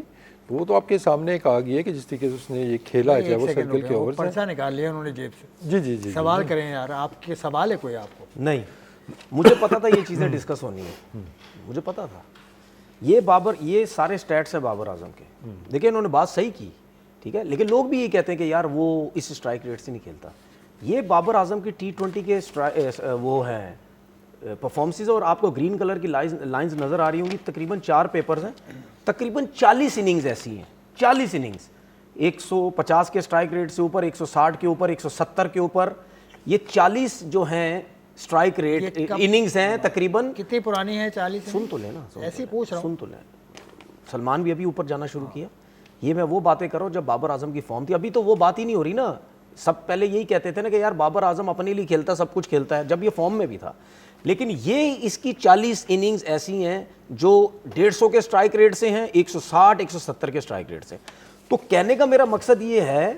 तो वो तो आपके सामने एक आ गई है कि जिस तरीके से उसने ये खेला है, चाहे वो सर्कल के ओवर से।
पर्चा निकाल लिया उन्होंने जेब से।
जी जी जी
सवाल करें यार, आपके सवाल है कोई आपको?
नहीं, मुझे पता था ये चीज़ें डिस्कस होनी है, मुझे पता था। ये बाबर, ये सारे स्टैट्स हैं बाबर आजम के। देखिए इन्होंने बात सही की, ठीक है, लेकिन लोग भी ये कहते हैं कि यार वो इस स्ट्राइक रेट से नहीं खेलता। ये बाबर आजम की T20 के वो हैं परफॉर्मेंसेस, और आपको ग्रीन कलर की लाइंस नज़र आ रही होंगी, तकरीबन 4 पेपर्स हैं, तकरीबन 40 इनिंग्स ऐसी हैं, 40 इनिंग्स 150 के स्ट्राइक रेट से ऊपर, 160 के ऊपर, 170 के ऊपर, ये 40 जो हैं स्ट्राइक रेट इनिंग्स हैं तकरीबन।
कितनी पुरानी है 40?
सुन तो लेना,
ऐसे ही पूछ रहा हूं।
सुन तो लेना। सलमान भी अभी ऊपर जाना शुरू किया। ये मैं वो बातें कर रहा हूँ जब बाबर आजम की फॉर्म थी। अभी तो वो बात ही नहीं हो रही ना। सब पहले यही कहते थे ना कि यार बाबर आजम अपने लिए खेलता, सब कुछ खेलता है, जब ये फॉर्म में भी था। लेकिन ये इसकी 40 इनिंग्स ऐसी हैं जो 150 के स्ट्राइक रेट से हैं, 160, 170 के स्ट्राइक रेट से। तो कहने का मेरा मकसद ये है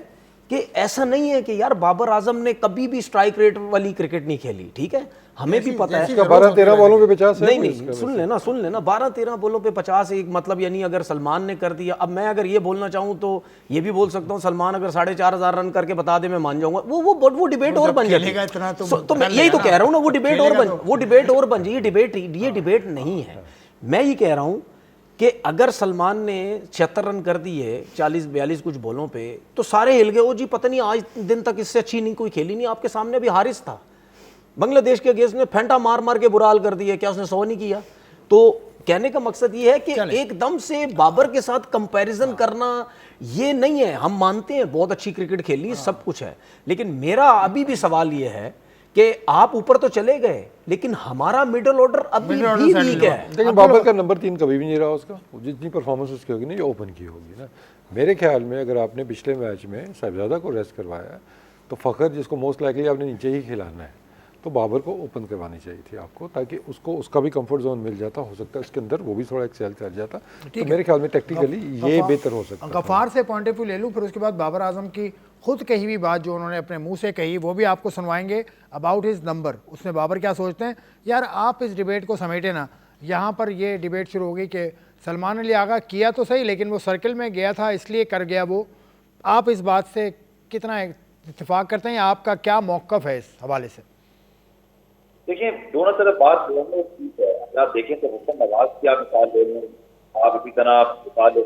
कि ऐसा नहीं है कि यार बाबर आजम ने कभी भी स्ट्राइक रेट वाली क्रिकेट नहीं खेली, ठीक है, हमें भी पता है।
12-13 बॉलों पे 50 है।
नहीं, सुन लेना 12-13 बॉलों पे 50 एक मतलब, यानी अगर सलमान ने कर दिया, अब मैं अगर ये बोलना चाहूँ तो ये भी बोल सकता हूँ, सलमान अगर 4,500 रन करके बता दे मैं मान जाऊंगा, वो डिबेट और बन जाएगी। तो मैं यही तो कह रहा हूँ ना, वो डिबेट और बन जाएगी। ये डिबेट नहीं है। मैं ये कह रहा हूँ कि अगर सलमान ने 76 रन कर दिए 40-42 कुछ बॉलों पे, तो सारे हिल गए, ओ जी पता नहीं आज दिन तक इससे अच्छी नहीं कोई खेली नहीं। आपके सामने अभी हारिस था बांग्लादेश के अगेंस्ट में, फेंटा मार मार के बुरा हाल कर दिया, क्या उसने 100 नहीं किया? तो कहने का मकसद ये है कि एकदम से बाबर के साथ कंपैरिजन करना ये नहीं है। हम मानते हैं बहुत अच्छी क्रिकेट खेली, सब कुछ है, लेकिन मेरा अभी भी सवाल ये है कि आप ऊपर तो चले गए, लेकिन हमारा मिडिल ऑर्डर अभी भी वीक है।
लेकिन बाबर का नंबर 3 कभी भी नहीं रहा उसका, जितनी परफॉर्मेंस उसकी होगी ना, ये ओपन की होगी ना। मेरे ख्याल में अगर आपने पिछले मैच में साहिबजादा को रेस्ट करवाया तो फ़खर जिसको मोस्ट लाइकली आपने नीचे ही खिलाना है, तो बाबर को ओपन करवानी चाहिए थी आपको, ताकि उसको उसका भी कंफर्ट जोन मिल जाता। हो सकता है उसके अंदर वो भी थोड़ा एक्सेल कर जाता। तो मेरे ख्याल में टेक्निकली ये बेहतर हो सकता है।
गफ्फार से पॉइंट ऑफ व्यू ले लूँ, फिर उसके बाद बाबर आजम की खुद कही हुई बात जो उन्होंने अपने मुंह से कही वो भी आपको सुनवाएंगे अबाउट हिज नंबर। उसमें बाबर क्या सोचते हैं। यार आप इस डिबेट को समेटे ना। यहाँ पर ये डिबेट शुरू हो गई कि सलमान अली आगा किया तो सही, लेकिन वो सर्कल में गया था इसलिए कर गया वो। आप इस बात से कितना इत्तेफाक करते हैं, आपका क्या मौक़िफ़ है इस हवाले से?
देखिए दोनों तरफ बात दोनों ठीक है। अगर आप देखें तो हुसैन नवाज की आप मिसाल ले लें, आप इसी तरह आप मिसाल लें,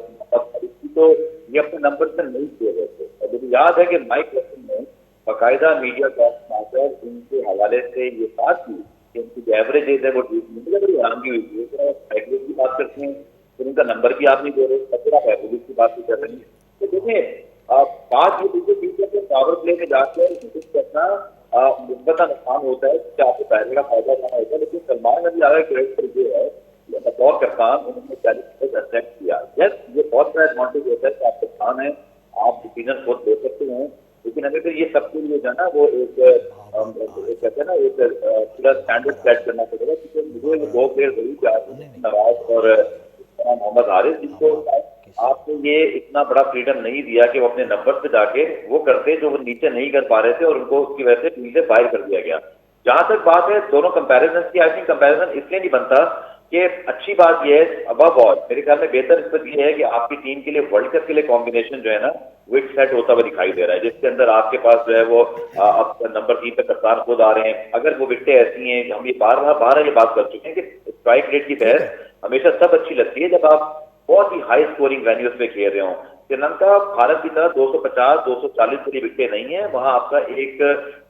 तो ये अपने नंबर से नहीं किए गए थे। और मुझे याद है कि माइक वॉटसन ने बाकायदा मीडिया टॉक आकर इनके हवाले से ये बात की कि इनकी जो एवरेज एज है वो ठीक नहीं। मुझे बड़ी हैरानगी हुई थी कि एवरेज की बात करते हैं, फिर उनका नंबर भी आप नहीं दे रहे, फिर आप एवरेज की बात भी कर रहे हैं। तो देखिए बात ये देखिए कि पावर प्ले में जाकर कुछ करना मुस्बत नुकसान होता है, क्या आपको पहले का फायदा उठाना होता है। लेकिन सलमान अली आगा क्रेडिट जो है बतौर कप्तान उन्होंने 40% अटेम्प्ट किया। यस, ये बहुत बड़ा एडवांटेज होता है कि आप कप्तान हैं, आप डिसीजन खुद ले सकते हैं, लेकिन हमें फिर ये सबके लिए जो है ना वो एक कहते हैं ना एक पूरा स्टैंडर्ड सेट करना पड़ेगा। क्योंकि मुझे ये 2 प्लेयर जरूर चाहिए, नवाज और मोहम्मद हारिस, जिनको आपने ये इतना बड़ा फ्रीडम नहीं दिया कि वो अपने नंबर पे जाके वो करते जो वो नीचे नहीं कर पा रहे थे, और उनको उसकी वजह से टीम से बाहर कर दिया गया। जहां तक बात है दोनों कंपैरिजन की, आई थिंक कंपैरिजन इसलिए नहीं बनता कि अच्छी बात यह है अबव ऑल मेरे ख्याल में बेहतर इस पर यह है कि आपकी टीम के लिए वर्ल्ड कप के लिए कॉम्बिनेशन जो है ना वो एक सेट होता हुआ दिखाई दे रहा है, जिसके अंदर आपके पास जो है वो अब नंबर 3 पे कप्तान खुद आ रहे हैं। अगर वो विकेटें ऐसी हैं, हम ये बार ये बात कर चुके हैं कि स्ट्राइक रेट की बहस हमेशा तब अच्छी लगती है जब आप बहुत ही हाई स्कोरिंग वेन्यूज पे खेल रहे हो। श्रीलंका भारत की तरह 250-240 के लिए विकेटें नहीं है, वहां आपका एक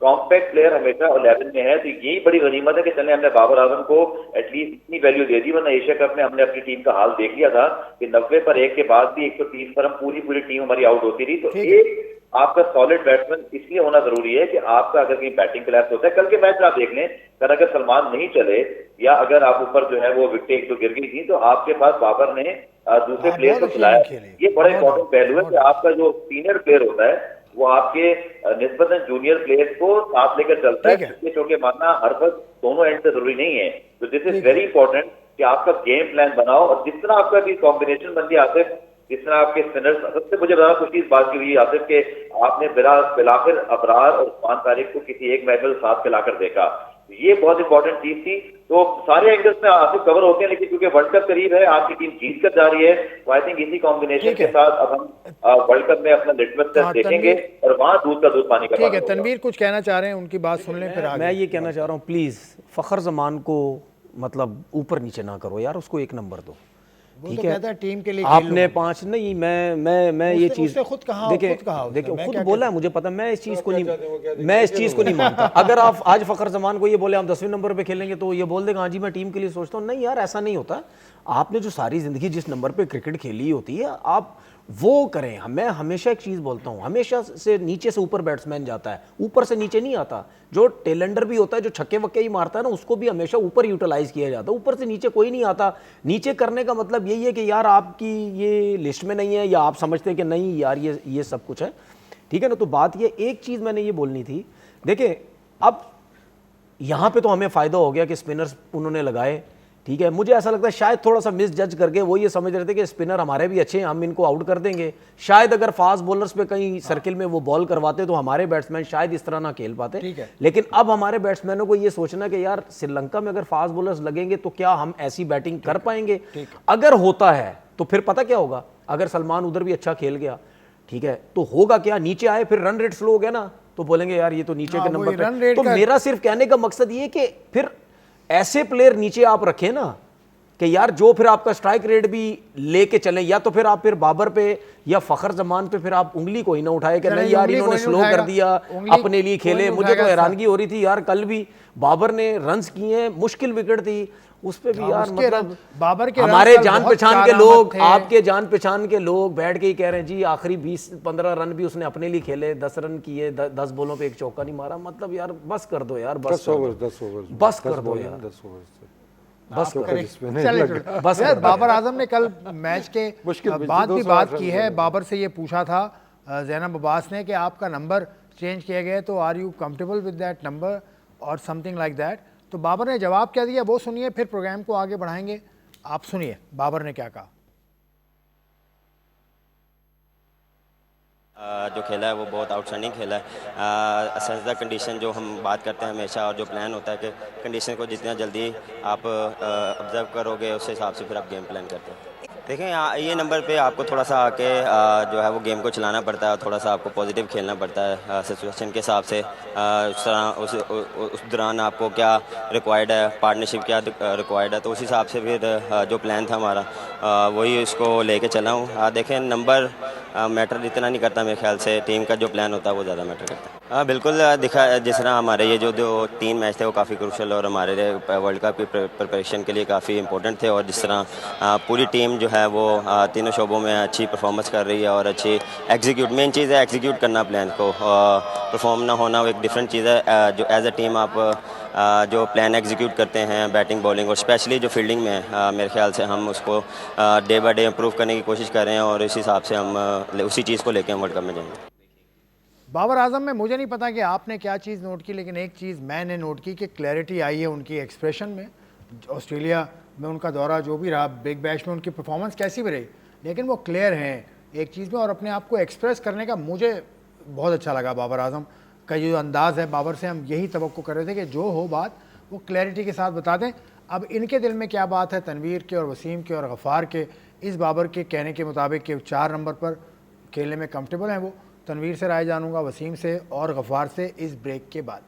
कॉम्पैक्ट प्लेयर हमेशा 11 में है। तो यही बड़ी गनीमत है कि चले हमने बाबर आजम को एटलीस्ट इतनी वैल्यू दे दी, वरना एशिया कप में हमने अपनी टीम का हाल देख लिया था कि 90 पर 1 के बाद भी 130 पर हम पूरी टीम हमारी आउट होती रही। तो एक आपका सॉलिड बैट्समैन इसलिए होना जरूरी है कि आपका अगर कहीं बैटिंग क्लैश होता है, कल के मैच में आप देख लें, अगर सलमान नहीं चले या अगर आप ऊपर जो है वो विकेट एक दो गिर गई थी, तो आपके पास बाबर ने दूसरे प्लेयर को खिलाया। ये बड़ा इंपॉर्टेंट पहलू है कि आपका जो सीनियर प्लेयर होता है वो आपके निस्बतन जूनियर प्लेयर्स को साथ लेकर चलता है। इसके चौके मारना हर वक्त दोनों एंड से जरूरी नहीं है। तो दिस इज वेरी इंपॉर्टेंट कि आपका गेम प्लान बनाओ, और जिस तरह आपका भी कॉम्बिनेशन बन गया आसिफ, जिस तरह आपके स्पिनर्स, सबसे मुझे बड़ा खुशी इस बात की हुई आसिफ के आपने बिलाखिर अबरार और उस्मान तारिक को किसी एक मैच में साथ खिलाकर देखा। ये बहुत इंपॉर्टेंट चीज थी। तो सारे एंगल्स में आसिफ कवर होते हैं, लेकिन क्योंकि वर्ल्ड कप करीब है, आपकी टीम जीत कर जा रही है, तो आई थिंक इसी कॉम्बिनेशन के साथ अब हम वर्ल्ड कप में अपना लिटमस टेस्ट देखेंगे और वहां दूध का दूध पानी का।
ठीक है, तनवीर कुछ कहना चाह रहे हैं, उनकी बात सुन लें फिर आगे।
मैं ये कहना चाह रहा हूँ, प्लीज फखर जमान को मतलब ऊपर नीचे ना करो यार, उसको एक नंबर दो।
वो तो कहता है टीम के लिए
आपने 5 नहीं, मैं ये चीज
खुद कहा,
देखिए खुद बोला है, मुझे पता, मैं इस चीज को नहीं मानता। अगर आप आज फखर जमान को ये बोले हम 10वें नंबर पे खेलेंगे तो ये बोल देगा हाँ जी मैं टीम के लिए सोचता हूँ। नहीं यार, ऐसा नहीं होता। आपने जो सारी जिंदगी जिस नंबर पे क्रिकेट खेली होती है आप वो करें। मैं हमेशा एक चीज बोलता हूँ, हमेशा से नीचे से ऊपर बैट्समैन जाता है, ऊपर से नीचे नहीं आता। जो टेलेंडर भी होता है, जो छक्के वक्के ही मारता है ना, उसको भी हमेशा ऊपर यूटिलाइज किया जाता है, ऊपर से नीचे कोई नहीं आता। नीचे करने का मतलब यही है कि यार आपकी ये लिस्ट में नहीं है, या आप समझते हैं कि नहीं यार ये सब कुछ है, ठीक है ना। तो बात ये, एक चीज मैंने ये बोलनी थी, देखिए अब यहां पे तो हमें फायदा हो गया कि स्पिनर्स उन्होंने लगाए, ठीक है। मुझे ऐसा लगता है शायद थोड़ा सा मिस जज करके वो ये समझ रहे थे कि स्पिनर हमारे भी अच्छे हैं, हम इनको आउट कर देंगे। शायद अगर फास्ट बॉलर्स पे कहीं सर्किल में वो बॉल करवाते तो हमारे बैट्समैन शायद इस तरह ना खेल पाते। लेकिन अब हमारे बैट्समैनों को ये सोचना कि यार श्रीलंका में अगर फास्ट बॉलर्स लगेंगे तो क्या हम ऐसी बैटिंग कर पाएंगे। अगर होता है तो फिर पता क्या होगा, अगर सलमान उधर भी अच्छा खेल गया, ठीक है, तो होगा क्या, नीचे आए फिर रन रेट स्लो हो गया ना, तो बोलेंगे यार ये तो नीचे के नंबर पे। तो मेरा सिर्फ कहने का मकसद ये कि फिर ऐसे प्लेयर नीचे आप रखें ना कि यार जो फिर आपका स्ट्राइक रेट भी लेके चलें, या तो फिर आप फिर बाबर पे या फखर जमान पे फिर आप उंगली कोई ना उठाए कि नहीं यार इन्होंने स्लो कर दिया, अपने लिए खेले। मुझे तो हैरानगी हो रही थी यार, कल भी बाबर ने रन्स किए, मुश्किल विकेट थी उस पे भी यार, मतलब
बाबर के
हमारे जान पहचान के लोग, आपके जान पहचान के लोग बैठ के ही कह रहे हैं जी आखिरी 20-15 रन भी उसने अपने लिए खेले, 10 रन किए, 10 बॉलों पे एक चौका नहीं मारा। मतलब यार बस कर दो यार, बस
10 ओवर
बस कर दो यार,
10 ओवर
बस
चले बस यार। बाबर आजम ने कल मैच के बाद भी बात की है, बाबर से ये पूछा था जैनब अब्बास ने कि आपका नंबर चेंज किया गया तो are you comfortable with that number और समथिंग लाइक दैट। तो बाबर ने जवाब क्या दिया वो सुनिए, फिर प्रोग्राम को आगे बढ़ाएंगे। आप सुनिए बाबर ने क्या कहा।
जो खेला है वो बहुत आउटस्टैंडिंग खेला है। असरदा कंडीशन जो हम बात करते हैं हमेशा, और जो प्लान होता है कि कंडीशन को जितना जल्दी आप ऑब्जर्व करोगे उस हिसाब से फिर आप गेम प्लान करते हैं। देखें ये नंबर पे आपको थोड़ा सा आके जो है वो गेम को चलाना पड़ता है, और थोड़ा सा आपको पॉजिटिव खेलना पड़ता है सिचुएशन के हिसाब से। उस तरह उस दौरान आपको क्या रिक्वायर्ड है, पार्टनरशिप क्या रिक्वायर्ड है, तो उस हिसाब से फिर जो प्लान था हमारा वही उसको लेके चला हूँ। देखें नंबर मैटर इतना नहीं करता मेरे ख्याल से, टीम का जो प्लान होता है वो ज़्यादा मैटर करता है। बिल्कुल दिखा, जिस तरह हमारे ये जो 3 मैच थे वो काफ़ी क्रूशल और हमारे वर्ल्ड कप की प्रिपरेशन के लिए काफ़ी इंपॉर्टेंट थे, और जिस तरह पूरी टीम जो है वो तीनों शोबों में अच्छी परफॉर्मेंस कर रही है और अच्छी एग्जीक्यूट, मेन चीज़ है एग्जीक्यूट करना प्लान को, परफॉर्म ना होना वो एक डिफरेंट चीज़ है। जो एज ए टीम आप जो प्लान एग्जीक्यूट करते हैं बैटिंग बॉलिंग और स्पेशली जो फील्डिंग में, मेरे ख्याल से हम उसको डे बाय डे इम्प्रूव करने की कोशिश कर रहे हैं, और इस हिसाब से हम उसी चीज़ को लेकर हम वर्ल्ड कप में जाएंगे।
बाबर आजम में मुझे नहीं पता कि आपने क्या चीज़ नोट की, लेकिन एक चीज़ मैंने नोट की कि क्लैरिटी आई है उनकी एक्सप्रेशन में। ऑस्ट्रेलिया में उनका दौरा जो भी रहा, बिग बैश में उनकी परफॉर्मेंस कैसी भी रही, लेकिन वो क्लियर हैं एक चीज़ में और अपने आप को एक्सप्रेस करने का मुझे बहुत अच्छा लगा। बाबर आजम का जो अंदाज़ है, बाबर से हम यही तवक्को कर रहे थे कि जो हो बात वो क्लैरिटी के साथ बता दें। अब इनके दिल में क्या बात है, तनवीर के और वसीम के और गफ़ार के, इस बाबर के कहने के मुताबिक कि 4 नंबर पर खेलने में कंफर्टेबल हैं वो। तनवीर से राय जानूंगा, वसीम से और गफ़ार से इस ब्रेक के बाद।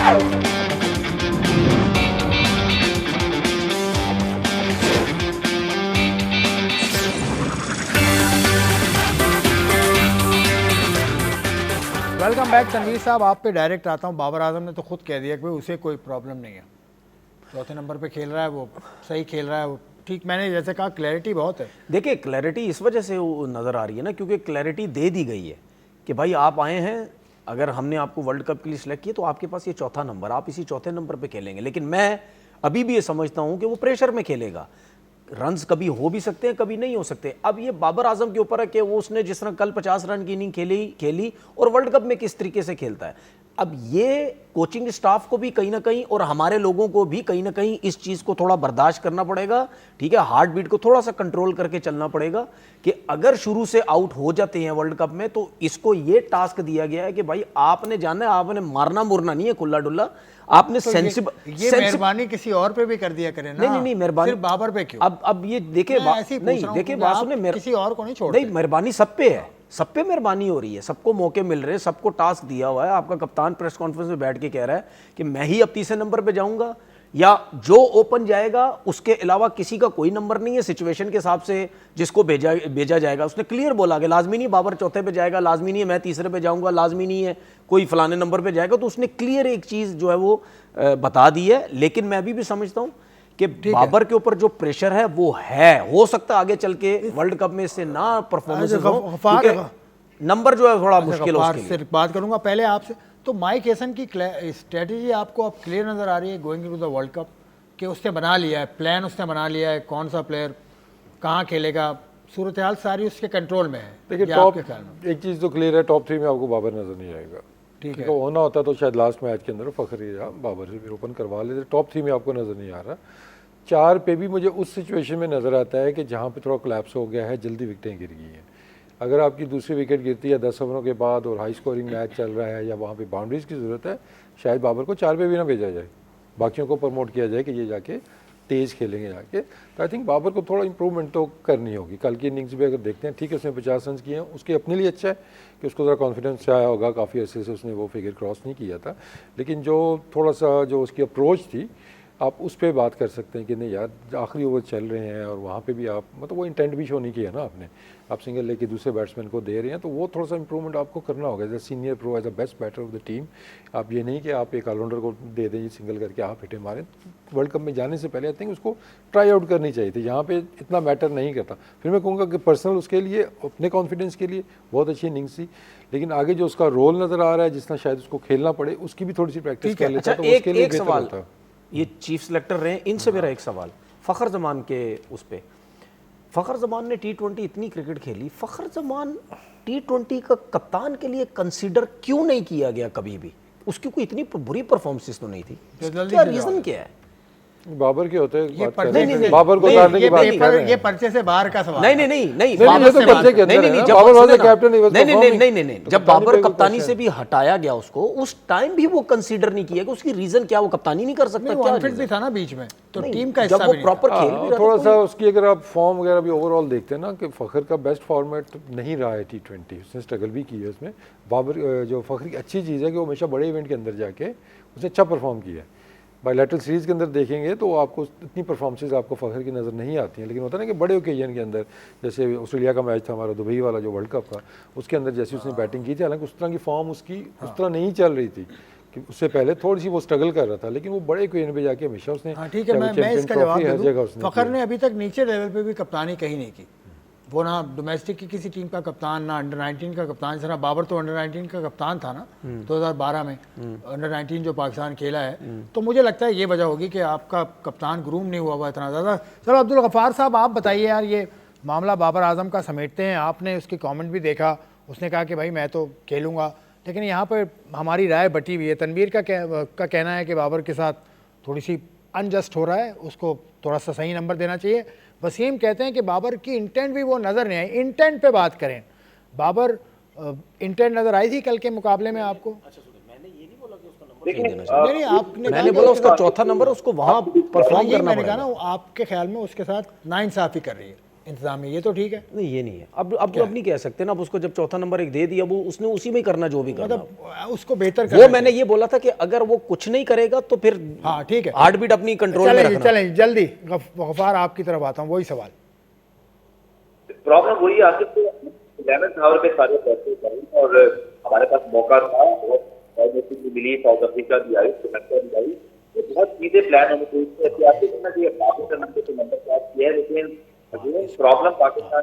वेलकम बैक तनवीर साहब, आप पे डायरेक्ट आता हूँ। बाबर आजम ने तो खुद कह दिया कि भाई उसे कोई प्रॉब्लम नहीं है, चौथे नंबर पे खेल रहा है, वो सही खेल रहा है, वो ठीक। मैंने जैसे कहा क्लैरिटी बहुत है।
देखिए क्लैरिटी इस वजह से वो नज़र आ रही है ना, क्योंकि क्लैरिटी दे दी गई है कि भाई आप आए हैं, अगर हमने आपको वर्ल्ड कप के लिए सिलेक्ट किया तो आपके पास ये चौथा नंबर, आप इसी चौथे नंबर पे खेलेंगे। लेकिन मैं अभी भी ये समझता हूँ कि वो प्रेशर में खेलेगा, रन्स कभी हो भी सकते हैं कभी नहीं हो सकते। अब ये बाबर आजम के ऊपर है कि वो उसने जिस तरह कल 50 रन की इनिंग खेली और वर्ल्ड कप में किस तरीके से खेलता है। अब ये कोचिंग स्टाफ को भी कहीं ना कहीं और हमारे लोगों को भी कहीं ना कहीं इस चीज़ को थोड़ा बर्दाश्त करना पड़ेगा, ठीक है, हार्ट बीट को थोड़ा सा कंट्रोल करके चलना पड़ेगा कि अगर शुरू से आउट हो जाते हैं वर्ल्ड कप में तो इसको ये टास्क दिया गया है कि भाई आपने जाना है, आपने मारना मुरना नहीं है खुला डुल्ला, आपने
तो ये मेहरबानी किसी और पे भी कर दिया करें ना।
नहीं मेहरबानी
सिर्फ बाबर पे क्यों?
अब ये देखे नहीं देखे बात सुने,
किसी और को नहीं छोड़
नहीं, मेहरबानी सब पे है, सब पे मेहरबानी हो रही है, सबको मौके मिल रहे हैं, सबको टास्क दिया हुआ है। आपका कप्तान प्रेस कॉन्फ्रेंस में बैठ के कह रहा है कि मैं ही अब तीसरे नंबर पे जाऊंगा या जो ओपन जाएगा उसके अलावा किसी का कोई नंबर नहीं है, सिचुएशन के हिसाब से जिसको भेजा जाएगा। उसने क्लियर बोला कि लाजमी नहीं बाबर चौथे पे जाएगा, लाजमी नहीं है मैं तीसरे पे जाऊंगा, लाजमी नहीं है कोई फलाने नंबर पे जाएगा। तो उसने क्लियर एक चीज़ जो है वो बता दी है। लेकिन मैं अभी भी समझता हूँ कि बाबर के ऊपर जो प्रेशर है वो है, हो सकता है आगे चल के वर्ल्ड कप में इससे ना परफॉर्मेंस हो, नंबर जो है थोड़ा मुश्किल हो।
सिर्फ बात करूंगा पहले आपसे, तो माइक हेसन की स्ट्रेटेजी आपको अब क्लियर नजर आ रही है going to the world cup, कि उसने बना लिया है प्लान, उसने बना लिया है कौन सा प्लेयर कहाँ खेलेगा, सूरत हाल सारी उसके कंट्रोल में है।
देखिए टॉप एक चीज़ तो क्लियर है, टॉप 3 में आपको बाबर नजर नहीं आएगा। ठीक है, होना होता तो शायद लास्ट मैच के अंदर फखर या बाबर से फिर ओपन करवा लेते। टॉप 3 में आपको नज़र नहीं आ रहा। 4 पे भी मुझे उस सिचुएशन में नज़र आता है कि जहाँ पे थोड़ा कोलैप्स हो गया है, जल्दी विकेटें गिर गई हैं। अगर आपकी दूसरी विकेट गिरती है 10 ओवरों के बाद और हाई स्कोरिंग मैच चल रहा है या वहाँ पे बाउंड्रीज की ज़रूरत है, शायद बाबर को 4 पे भी ना भेजा जाए, बाकियों को प्रमोट किया जाए कि ये जाके तेज़ खेलेंगे जाके। तो आई थिंक बाबर को थोड़ा इंप्रूवमेंट तो करनी होगी। कल की इनिंग्स भी अगर देखते हैं, ठीक है उसने 50 रन किए हैं, उसके अपने लिए अच्छा है कि उसको ज़रा कॉन्फिडेंस से आया होगा, काफ़ी अर्से से उसने वो फिगर क्रॉस नहीं किया था। लेकिन जो थोड़ा सा जो उसकी अप्रोच थी, आप उस पर बात कर सकते हैं कि नहीं यार आखिरी ओवर चल रहे हैं और वहाँ पे भी आप मतलब वो इंटेंट भी शो नहीं किया ना आपने, आप सिंगल लेके दूसरे बैट्समैन को दे रहे हैं, तो वो थोड़ा सा इंप्रूवमेंट आपको करना होगा as a senior pro, as a best batter of the team. आप ये नहीं कि आप एक ऑलराउंडर को दे दें सिंगल करके आप हिटे मारें। वर्ल्ड कप में जाने से पहले आई थिंक उसको ट्राई आउट करनी चाहिए थी, यहाँ पे इतना मैटर नहीं करता। फिर मैं कहूँगा कि पर्सनल उसके लिए अपने कॉन्फिडेंस के लिए बहुत अच्छी इनिंग्स थी, लेकिन आगे जो उसका रोल नज़र आ रहा है जिसना शायद उसको खेलना पड़े, उसकी भी थोड़ी सी प्रैक्टिस कर लेता तो उसके लिए बेहतर होता।
ये चीफ सिलेक्टर रहे, इनसे मेरा एक सवाल फ़खर जमान के उस पर, फ़खर जमान ने T20 इतनी क्रिकेट खेली, फ़खर जमान T20 का कप्तान के लिए कंसीडर क्यों नहीं किया गया कभी भी? उसकी कोई इतनी बुरी परफॉर्मेंस तो नहीं थी, क्या रीज़न क्या है?
बाबर के होते हैं
बाबर को उतारने की बात कर रहे हैं,
ये पर्चे से बाहर का सवाल
नहीं जब बाबर कप्तानी से भी हटाया गया उसको, उस टाइम भी वो कंसीडर नहीं किया कि उसकी रीजन क्या, वो कप्तानी नहीं कर सकता, क्या
फिट भी था ना बीच में, तो टीम का हिस्सा
जब वो प्रॉपर खेल भी रहा,
थोड़ा सा उसकी अगर आप फॉर्म वगैरह भी ओवरऑल देखते हैं ना कि फखर का बेस्ट फॉर्मेट नहीं रहा है T20, उसने स्ट्रगल भी की है उसमें। बाबर जो फखर की अच्छी चीज़ है कि वो हमेशा बड़े इवेंट के अंदर जाके उसने अच्छा परफॉर्म किया है। बायलैटरल सीरीज़ के अंदर देखेंगे तो आपको इतनी परफॉर्मेंसेज आपको फखर की नज़र नहीं आती हैं, लेकिन होता है ना कि बड़े ओकेजन के अंदर, जैसे ऑस्ट्रेलिया का मैच था हमारा दुबई वाला जो वर्ल्ड कप था, उसके अंदर जैसे उसने बैटिंग की थी, हालांकि उस तरह की फॉर्म उसकी उस तरह नहीं चल रही थी कि उससे पहले थोड़ी सी वो स्ट्रगल कर रहा था, लेकिन वो बड़े ओकेजन पे जाके हमेशा उसने
ठीक है, मैं इसका जवाब दे दूं, फखर ने अभी तक नीचे लेवल पे भी कप्तानी कहीं नहीं की। वो ना डोमेस्टिक की किसी टीम का कप्तान, ना अंडर 19 का कप्तान, जरा बाबर तो अंडर 19 का कप्तान था ना 2012 में, अंडर 19 जो पाकिस्तान खेला है। तो मुझे लगता है ये वजह होगी कि आपका कप्तान ग्रूम नहीं हुआ इतना ज़्यादा। चलो अब्दुल गफ़ार साहब आप बताइए यार, ये मामला बाबर आजम का समेटते हैं, आपने उसकी कमेंट भी देखा, उसने कहा कि भाई मैं तो खेलूँगा, लेकिन यहाँ पर हमारी राय बटी हुई है। तनवीर का कहना है कि बाबर के साथ थोड़ी सी अनजस्ट हो रहा है, उसको थोड़ा सा सही नंबर देना चाहिए। वसीम कहते हैं कि बाबर की इंटेंट भी वो नज़र नहीं आई। इंटेंट पे बात करें, बाबर इंटेंट नज़र आई थी कल के मुकाबले में आपको?
मैंने बोला उसका चौथा नंबर उसको वहाँ परफॉर्म करना
मैंने कहा ना आपके ख्याल में उसके साथ नाइंसाफ़ी कर रही है इंतजाम है, ये तो ठीक है।
नहीं ये नहीं है, अब तो अब नहीं कह सकते ना, अब उसको जब चौथा नंबर एक दे दिया वो उसने उसी में ही करना जो भी करना।
मतलब उसको बेहतर
वो मैंने ये बोला था कि अगर वो कुछ नहीं करेगा तो फिर
हाँ ठीक है,
हार्ट बीट अपनी कंट्रोल में रखना।
चलें जल्दी गफ्फार आपकी तरफ आता हूँ, वही सवाल।
प्रॉब्लम वही आखिर तो 11 ओवर के सारे पैसे करें और हमारे पास मौका था, बहुत मिली, साउथ अफ्रीका भी आई, श्रीलंका भी आई, तो बहुत सीधे प्लान होने चाहिए, पाकिस्तान नंबर पास किया है, लेकिन problem Pakistan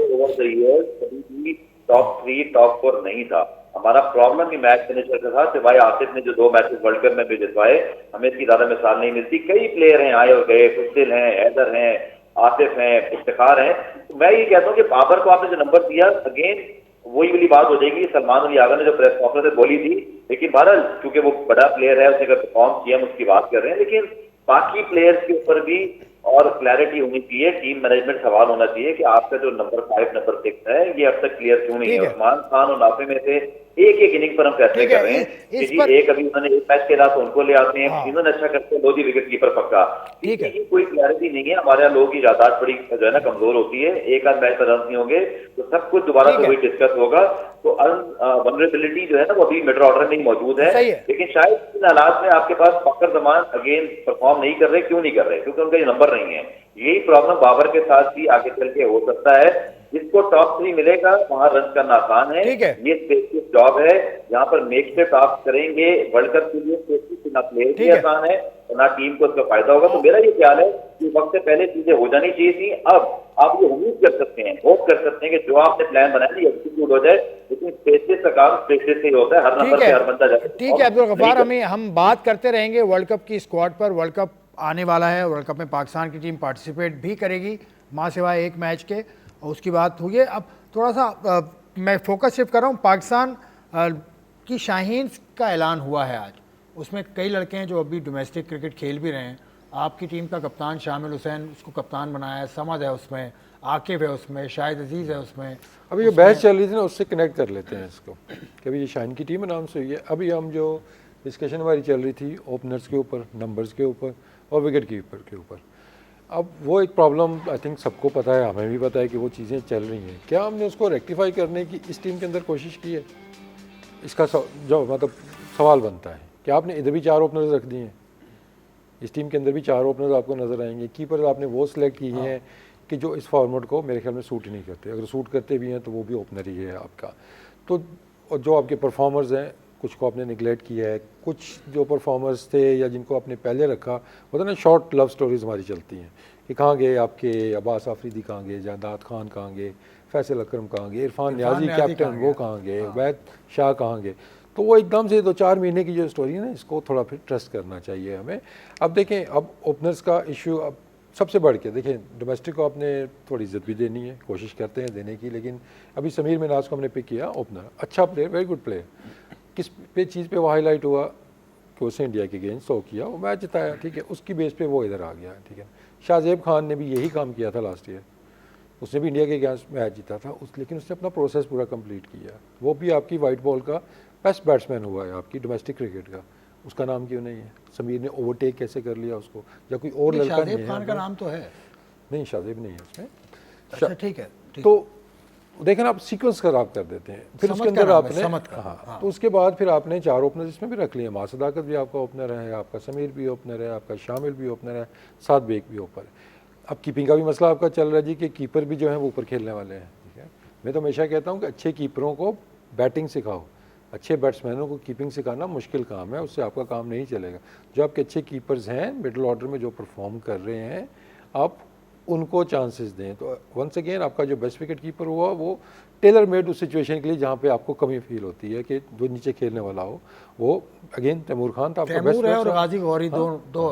over the year कभी भी टॉप 3 टॉप 4 नहीं था। हमारा प्रॉब्लम ही मैच फिनिशर का था, सिवाय आसिफ ने जो 2 मैचेस वर्ल्ड कप में भी जितवाए, हमें इसकी ज्यादा मिसाल नहीं मिलती। कई प्लेयर हैं आए और गए, खुशदिल हैं, हैदर हैं, आसिफ हैं, इफ्तिखार हैं। तो मैं ये कहता हूँ कि बाबर को आपने जो नंबर दिया, अगेन वही वाली बात हो जाएगी सलमान अली आगा ने जो प्रेस कॉन्फ्रेंस में बोली थी, लेकिन बहरहाल क्योंकि वो बड़ा प्लेयर है, उसने अगर परफॉर्म किया, हम उसकी बात कर रहे हैं, लेकिन बाकी प्लेयर्स के ऊपर भी और क्लैरिटी होनी चाहिए, टीम मैनेजमेंट सवाल होना चाहिए कि आपका जो नंबर 5 नंबर 6 है ये अब तक क्लियर क्यों नहीं है। उस्मान खान और नाफे में से एक इनिंग पर हम फैसले कर रहे हैं कि जी एक अभी उन्होंने एक मैच खेला तो उनको ले आते हैं, इन्होंने अच्छा करते हैं, 2 विकेट कीपर पक्का, ठीक है, कोई क्लैरिटी नहीं है। हमारे यहाँ लोगों की यादाश्त बड़ी जो है ना कमजोर होती है, एक आध मैच पर रन नहीं होंगे तो सब कुछ दोबारा से वही डिस्कस होगा। तो वनरेबिलिटी जो है ना वो अभी मिडल ऑर्डर में ही मौजूद है, लेकिन शायद इन हालात में आपके पास फकर जमान अगेन परफॉर्म नहीं कर रहे। क्यों नहीं कर रहे? क्योंकि उनका ये नंबर नहीं है। यही प्रॉब्लम बाबर के साथ भी आगे चल के हो सकता है। जिसको टॉप 3 मिलेगा वहां रन करना आसान है, ये स्पेसिफिक जॉब है। यहाँ पर मेक स्टेप आप करेंगे वर्ल्ड कप के लिए, स्पेसिफिक ना प्लेयर भी आसान है और ना टीम को उसका फायदा होगा। तो मेरा ये ख्याल है कि वक्त से पहले चीजें हो जानी चाहिए थी। अब आप ये उम्मीद कर सकते हैं, होप कर सकते हैं कि जो आपने प्लान बनाया एग्जीक्यूट हो जाए, लेकिन स्पेसिस का काम स्पेसिस से ही होता है, हर नंबर पे हर बंदा जाए।
ठीक है अब्दुल गफ्फार, हम बात करते रहेंगे वर्ल्ड कप की स्क्वाड पर। वर्ल्ड कप आने वाला है, वर्ल्ड कप में पाकिस्तान की टीम पार्टिसिपेट भी करेगी, मां सिवाय एक मैच के, और उसकी बात हुई है। अब थोड़ा सा मैं फोकस शिफ्ट कर रहा हूँ। पाकिस्तान की शाहीन का ऐलान हुआ है आज, उसमें कई लड़के हैं जो अभी डोमेस्टिक क्रिकेट खेल भी रहे हैं। आपकी टीम का कप्तान शामिल हुसैन, उसको कप्तान बनाया है, समद है उसमें, आकिब है उसमें, शाहिद अजीज़ है उसमें।
अभी जो बहस चल रही थी ना उससे कनेक्ट कर लेते हैं इसको कि अभी ये शाहीन की टीम नाम से हुई है। अभी हम जो डिस्कशन हमारी चल रही थी ओपनर्स के ऊपर, नंबर्स के ऊपर और विकेट कीपर के ऊपर, अब वो एक प्रॉब्लम आई थिंक सबको पता है, हमें भी पता है कि वो चीज़ें चल रही हैं। क्या हमने उसको रेक्टिफाई करने की इस टीम के अंदर कोशिश की है? इसका जो मतलब सवाल बनता है कि आपने इधर भी 4 ओपनर्स रख दिए हैं, इस टीम के अंदर भी 4 ओपनर्स आपको नज़र आएंगे। कीपर आपने वो सिलेक्ट किए हैं कि जो इस फॉर्मेट को मेरे ख्याल में सूट ही नहीं करते, अगर सूट करते भी हैं तो वो भी ओपनर ही है आपका। तो और जो आपके परफॉर्मर्स हैं कुछ को आपने निगलेक्ट किया है, कुछ जो परफॉर्मर्स थे या जिनको आपने पहले रखा, होता ना शॉर्ट लव स्टोरीज हमारी चलती हैं कि कहाँ गए आपके अब्बास आफरीदी, कहाँ गए जादाद खान, कहाँ गए फैसल अकरम, कहाँ गए इरफान न्याजी कैप्टन, वो कहाँ गए उबैद शाह, कहाँ गए। तो वो एकदम से 2-4 महीने की जो स्टोरी है ना, इसको थोड़ा फिर ट्रस्ट करना चाहिए हमें। अब देखें, अब ओपनर्स का इशू अब सबसे बढ़ के देखें, डोमेस्टिक को आपने थोड़ी इज्जत भी देनी है, कोशिश करते हैं देने की, लेकिन अभी समीर मिनाज को हमने पिक किया ओपनर, अच्छा प्लेयर, वेरी गुड प्लेयर। किस पे चीज़ पे वो हाईलाइट हुआ कि उसने इंडिया के अगेंस्ट 100 किया, वो मैच जिताया, ठीक है, उसकी बेस पे वो इधर आ गया, ठीक है। शाहजेब खान ने भी यही काम किया था लास्ट ईयर, उसने भी इंडिया के अगेंस्ट मैच जीता था लेकिन उसने अपना प्रोसेस पूरा कंप्लीट किया। वो भी आपकी वाइट बॉल का बेस्ट बैट्समैन हुआ है आपकी डोमेस्टिक क्रिकेट का, उसका नाम क्यों नहीं है? समीर ने ओवरटेक कैसे कर लिया उसको, या कोई और लड़का नहीं है?
खान का नाम तो है,
नहीं शाहजेब नहीं है उसमें।
अच्छा ठीक है,
तो देखें आप सीक्वेंस खराब कर देते हैं, फिर उसके अंदर आपने हाँ, तो उसके बाद फिर आपने 4 ओपनर इसमें भी रख लिए। मां सदाकत भी आपका ओपनर है, आपका समीर भी ओपनर है, आपका शामिल भी ओपनर है, साद बेग भी ओपनर है। अब कीपिंग का भी मसला आपका चल रहा है जी कि कीपर भी जो है वो ऊपर खेलने वाले हैं, ठीक है। मैं तो हमेशा कहता हूँ कि अच्छे कीपरों को बैटिंग सिखाओ, अच्छे बैट्समैनों को कीपिंग सिखाना मुश्किल काम है, उससे आपका काम नहीं चलेगा। जो आपके अच्छे कीपर्स हैं मिडिल ऑर्डर में जो परफॉर्म कर रहे हैं, आप उनको चांसेस दें। तो वंस अगेन आपका जो बेस्ट विकेट कीपर हुआ वो टेलर मेड उस सिचुएशन के लिए जहाँ पे आपको कमी फील होती है कि जो नीचे खेलने वाला हो, वो अगेन तैमूर खान था आपका बेस्ट,
और गाजी गौरी दो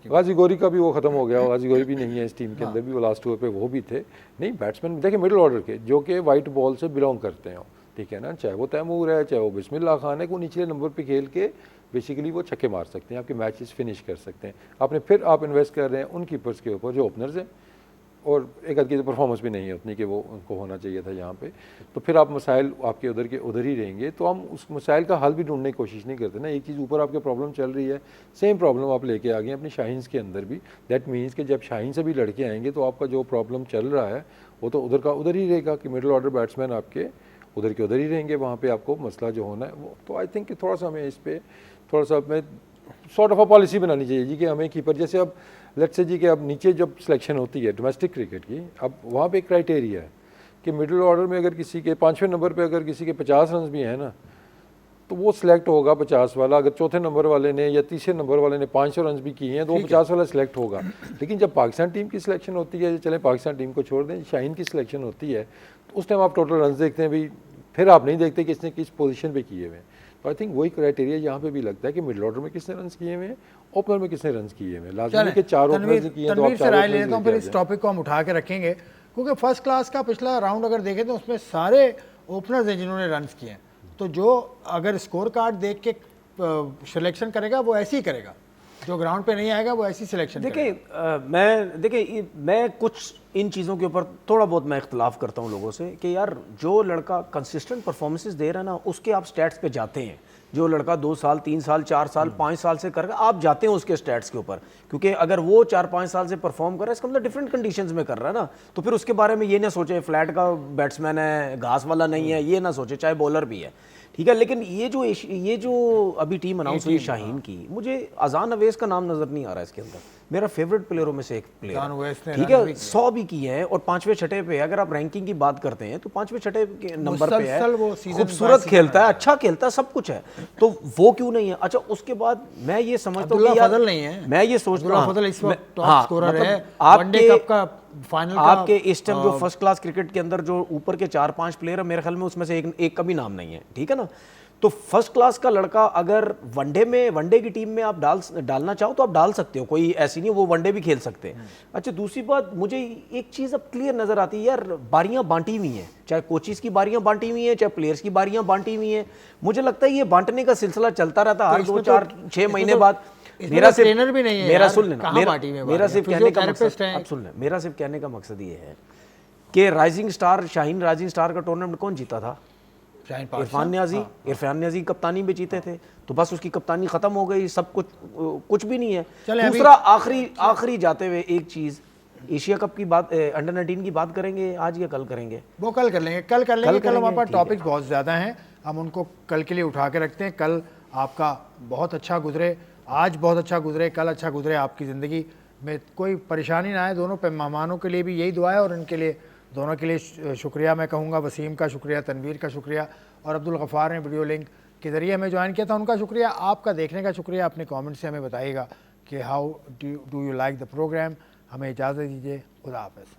गाजी गौरी का भी वो खत्म हो गया, गाजी गौरी भी नहीं है इस टीम के अंदर भी, वो लास्ट ओवर पे वो भी थे। नहीं, बैट्समैन देखिए मिडिल ऑर्डर के जो कि वाइट बॉल से बिलोंग करते हैं, ठीक है ना, चाहे वो तैमूर है, चाहे वो बिस्मिल्लाह खान है, को निचले नंबर पे खेल के बेसिकली वो छक्के मार सकते हैं, आपके मैचेस फिनिश कर सकते हैं। आपने फिर आप इन्वेस्ट कर रहे हैं उन कीपर्स के ऊपर जो ओपनर्स हैं, और एक आध की तो परफॉर्मेंस भी नहीं है उतनी कि वो उनको होना चाहिए था यहाँ पे, तो फिर आप मसाइल आपके उधर के उधर ही रहेंगे। तो हम उस मसाइल का हल भी ढूंढने की कोशिश नहीं करते ना। एक चीज़ ऊपर आपके प्रॉब्लम चल रही है, सेम प्रॉब्लम आप लेके आ गए अपनी शाहीन्स के अंदर भी। दैट मीन्स कि जब शाहीन से भी लड़के आएंगे तो आपका जो प्रॉब्लम चल रहा है वो तो उधर का उधर ही रहेगा कि मिडिल ऑर्डर बैट्समैन आपके उधर के उधर ही रहेंगे, वहाँ पे आपको मसला जो होना है वो। तो आई थिंक कि थोड़ा सा हमें इस पर थोड़ा सा हमें सॉर्ट ऑफ अ पॉलिसी बनानी चाहिए जी कि हमें कीपर, जैसे अब लेट्स से जी कि अब नीचे जब सिलेक्शन होती है डोमेस्टिक क्रिकेट की, अब वहाँ पे एक क्राइटेरिया है कि मिडिल ऑर्डर में अगर किसी के 5वें नंबर पे अगर किसी के 50 रन भी हैं ना, तो वो सिलेक्ट होगा 50 वाला। अगर चौथे नंबर वाले ने या तीसरे नंबर वाले ने 500 रन भी किए हैं तो वो 50 वाला सिलेक्ट होगा। लेकिन जब पाकिस्तान टीम की सिलेक्शन होती है, चले पाकिस्तान टीम को छोड़ दें, शाहीन की सिलेक्शन होती है, तो उस टाइम आप टोटल रन देखते हैं भी, फिर आप नहीं देखते कि इसने किस पोजीशन पे किए हुए हैं। तो आई थिंक वही क्राइटेरिया यहाँ पे भी लगता है कि मिडिल ऑर्डर में किसने रन किए हुए हैं, ओपनर में किसने रन किए हुए हैं। लाजमी के 4 ओपनर्स किए हैं तो आप 4
राय लेता हूँ, फिर इस टॉपिक को हम उठा के रखेंगे, क्योंकि फर्स्ट क्लास का पिछला राउंड अगर देखें तो उसमें सारे ओपनर्स हैं जिन्होंने रन किए हैं। तो जो अगर स्कोर कार्ड देख के सिलेक्शन करेगा वो ऐसे ही करेगा, जो ग्राउंड पे नहीं आएगा वो ऐसी सिलेक्शन
देखिए मैं कुछ इन चीज़ों के ऊपर थोड़ा बहुत मैं इख्तलाफ करता हूँ लोगों से कि यार जो लड़का कंसिस्टेंट परफॉर्मेंसेस दे रहा है ना, उसके आप स्टैट्स पे जाते हैं। जो लड़का 2 साल 3 साल 4 साल 5 साल से कर आप जाते हैं उसके स्टैट्स के ऊपर, क्योंकि अगर वो 4-5 साल से परफॉर्म कर रहा है, इसका मतलब डिफरेंट कंडीशंस में कर रहा है ना। तो फिर उसके बारे में ये ना सोचे फ्लैट का बैट्समैन है, घास वाला नहीं है, ये ना सोचे, चाहे बॉलर भी है, ठीक है। लेकिन ये जो अभी टीम अनाउंस हुई शाहीन की, मुझे अजान अवैस का नाम नजर नहीं आ रहा है इसके अंदर। मेरा फेवरेट प्लेयरों में से एक प्लेयर है, ठीक है। 100 भी किए हैं और 5वें छठे पे, अगर आप रैंकिंग की बात करते हैं तो 5वें छठे के नंबर पे है, खूबसूरत खेलता है, अच्छा खेलता है, सब कुछ है, तो वो क्यों नहीं है। अच्छा उसके बाद मैं ये समझता हूँ कि यार
नहीं है,
मैं ये सोचता हूँ आपके इस टाइम जो फर्स्ट क्लास क्रिकेट के अंदर जो ऊपर के 4-5 प्लेयर है, मेरे ख्याल में उसमें से एक का भी नाम नहीं है, ठीक है ना। तो फर्स्ट क्लास का लड़का अगर वनडे की टीम में आप डालना चाहो तो आप डाल सकते हो, कोई ऐसी नहीं, वो वनडे भी खेल सकते हैं। अच्छा दूसरी बात, मुझे एक चीज़ अब क्लियर नज़र आती है यार, बारियां बांटी हुई हैं, चाहे कोचिज़ की बारियां बांटी हुई हैं, चाहे प्लेयर्स की बारियां बांटी हुई हैं। मुझे लगता है ये बांटने का सिलसिला चलता रहता हर 2-4-6 महीने बाद।
मेरा ट्रेनर भी नहीं है,
मेरा सुन लेना, मेरा सिर्फ कहने का मकसद, आप सुन लें, मेरा सिर्फ कहने का मकसद ये है कि rising star Shaheen rising star का टूर्नामेंट कौन जीता था? इरफान न्याजी की कप्तानी में जीते थे। तो बस उसकी कप्तानी खत्म हो गई, सब कुछ भी नहीं है। दूसरा आखिरी जाते हुए एक चीज, एशिया कप की बात, अंडर 19 की बात करेंगे आज या कल करेंगे?
वो कल कर लेंगे, कल हमारे पास टॉपिक बहुत ज़्यादा हैं, हम उनको कल के लिए उठा के रखते हैं। कल आपका बहुत अच्छा गुजरे, आज बहुत अच्छा गुजरे, कल अच्छा गुजरे, आपकी ज़िंदगी में कोई परेशानी ना आए। दोनों मेहमानों के लिए भी यही दुआ है और इनके लिए दोनों के लिए शुक्रिया मैं कहूँगा। वसीम का शुक्रिया, तनवीर का शुक्रिया, और अब्दुल गफ़ार ने वीडियो लिंक के ज़रिए हमें ज्वाइन किया था, उनका शुक्रिया। आपका देखने का शुक्रिया। अपने कमेंट से हमें बताइएगा कि how do you like the programme. हमें इजाज़त दीजिए, खुदा हाफ़िज़।